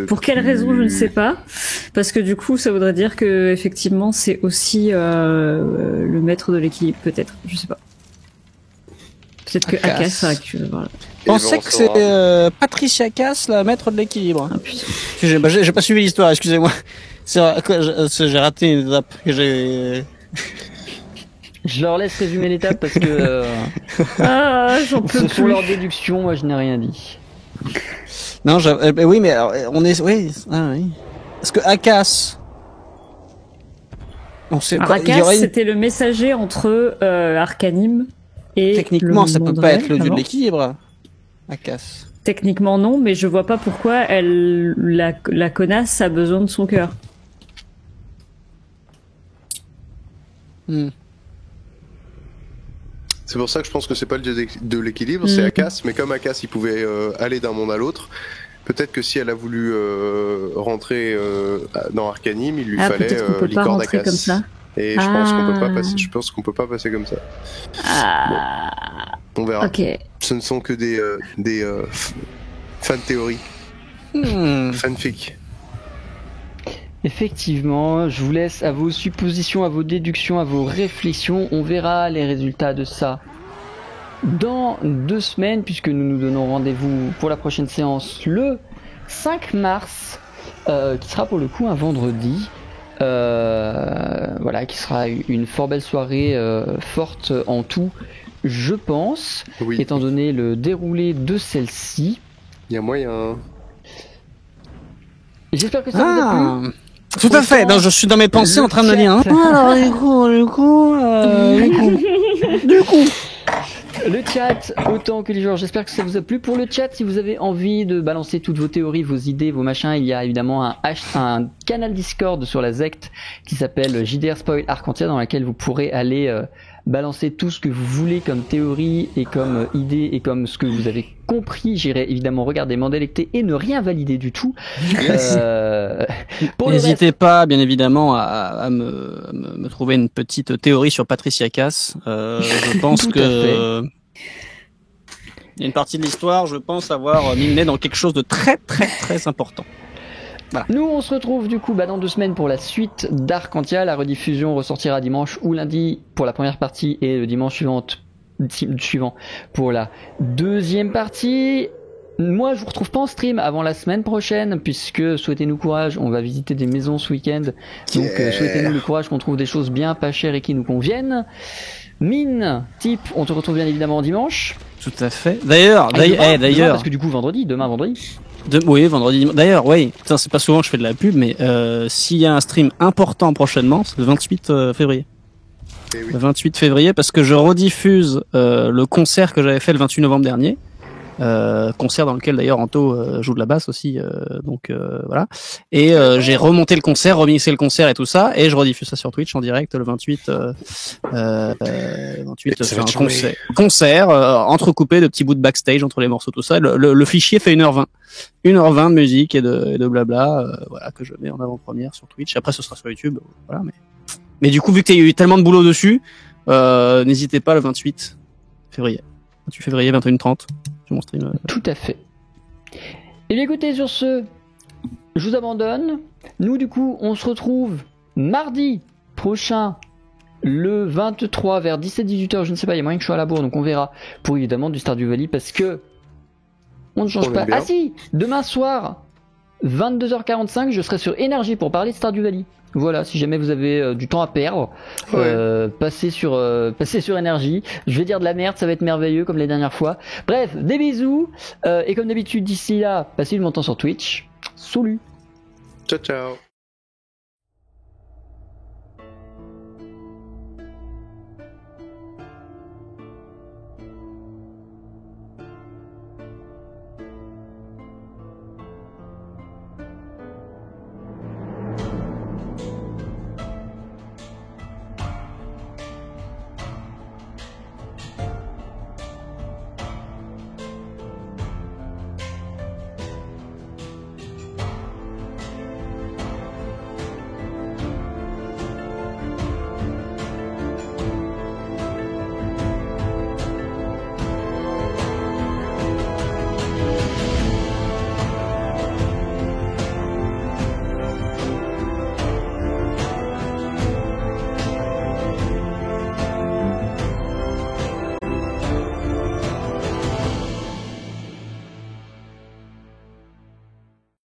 pour quelle raison je ne sais pas, parce que du coup ça voudrait dire que effectivement c'est aussi le maître de l'équilibre peut-être, je sais pas. Peut-être que Akas a voilà. Je pensais que c'est Patricia Cass, la maître de l'équilibre. Ah putain. J'ai pas suivi l'histoire, excusez-moi. J'ai raté une étape. Je leur laisse résumer l'étape parce que j'en peux plus. Sur leur déduction, moi je n'ai rien dit. Non, oui, mais alors, on est, oui. Parce que Akas, on sait pas. Akas, c'était le messager entre Arcanime et. Techniquement, ça peut pas être le dieu de l'équilibre. Akas. Techniquement non, mais je vois pas pourquoi la connasse a besoin de son cœur. C'est pour ça que je pense que c'est pas le dieu de l'équilibre, c'est Akas. Mais comme Akas, il pouvait aller d'un monde à l'autre, peut-être que si elle a voulu rentrer dans Arcanime, il lui fallait l'Icor d'Akas. Comme ça. Et je pense qu'on peut pas passer. Je pense qu'on peut pas passer comme ça. Bon, on verra. Ok. Ce ne sont que des fan théories, fanfic. Effectivement, je vous laisse à vos suppositions, à vos déductions, à vos réflexions. On verra les résultats de ça dans 2 semaines, puisque nous nous donnons rendez-vous pour la prochaine séance le 5 mars, qui sera pour le coup un vendredi. Voilà, qui sera une fort belle soirée, forte en tout, je pense, étant donné le déroulé de celle-ci. Il y a moyen. J'espère que ça vous a plu. Tout à fait. Non, je suis dans mes pensées en train de me dire. Alors du coup. Le chat, autant que les joueurs, j'espère que ça vous a plu. Pour le chat, si vous avez envie de balancer toutes vos théories, vos idées, vos machins, il y a évidemment un canal Discord sur la Zect qui s'appelle JDR Spoil Arcantia, dans laquelle vous pourrez aller balancer tout ce que vous voulez comme théorie et comme idée et comme ce que vous avez compris. J'irai évidemment regarder Mandelecté et ne rien valider du tout. N'hésitez pas, bien évidemment, à me trouver une petite théorie sur Patricia Cass. Je pense que il y a une partie de l'histoire, je pense avoir mis le nez dans quelque chose de très très très important. Voilà. Nous on se retrouve du coup dans 2 semaines pour la suite d'Arcantia. La rediffusion ressortira dimanche ou lundi pour la première partie et le dimanche suivant pour la deuxième partie. Moi je vous retrouve pas en stream avant la semaine prochaine, puisque souhaitez-nous courage, on va visiter des maisons ce week-end. Donc souhaitez-nous le courage qu'on trouve des choses bien pas chères et qui nous conviennent. Mine, type, on te retrouve bien évidemment dimanche. Tout à fait. D'ailleurs, parce que du coup demain vendredi. Oui, vendredi. D'ailleurs, oui. Putain, c'est pas souvent que je fais de la pub, mais s'il y a un stream important prochainement, c'est le 28 février. Oui. Le 28 février, parce que je rediffuse le concert que j'avais fait le 28 novembre dernier. Concert dans lequel d'ailleurs Anto joue de la basse aussi, donc voilà. Et j'ai remonté le concert, remixé le concert et tout ça, et je rediffuse ça sur Twitch en direct le 28. 28 c'est un concert entrecoupé de petits bouts de backstage entre les morceaux, tout ça. Le fichier fait 1h20. 1h20 de musique et de blabla, voilà, que je mets en avant-première sur Twitch. Après ce sera sur YouTube, voilà. Mais du coup, vu qu'il y a eu tellement de boulot dessus, n'hésitez pas le 28 février. 28 février 21h30 sur mon stream. Tout à fait. Et bien écoutez, sur ce, je vous abandonne. Nous du coup, on se retrouve Mardi prochain, le 23 vers 17-18h, je ne sais pas, il y a moyen que je sois à la bourre, donc on verra pour évidemment du Stardew Valley parce que on ne change pas. Ah si, demain soir, 22h45, je serai sur Énergie pour parler de Stardew Valley. Voilà, si jamais vous avez du temps à perdre, passez sur Énergie. Je vais dire de la merde, ça va être merveilleux comme les dernières fois. Bref, des bisous et comme d'habitude d'ici là, passez du bon temps sur Twitch. Salut. Ciao ciao.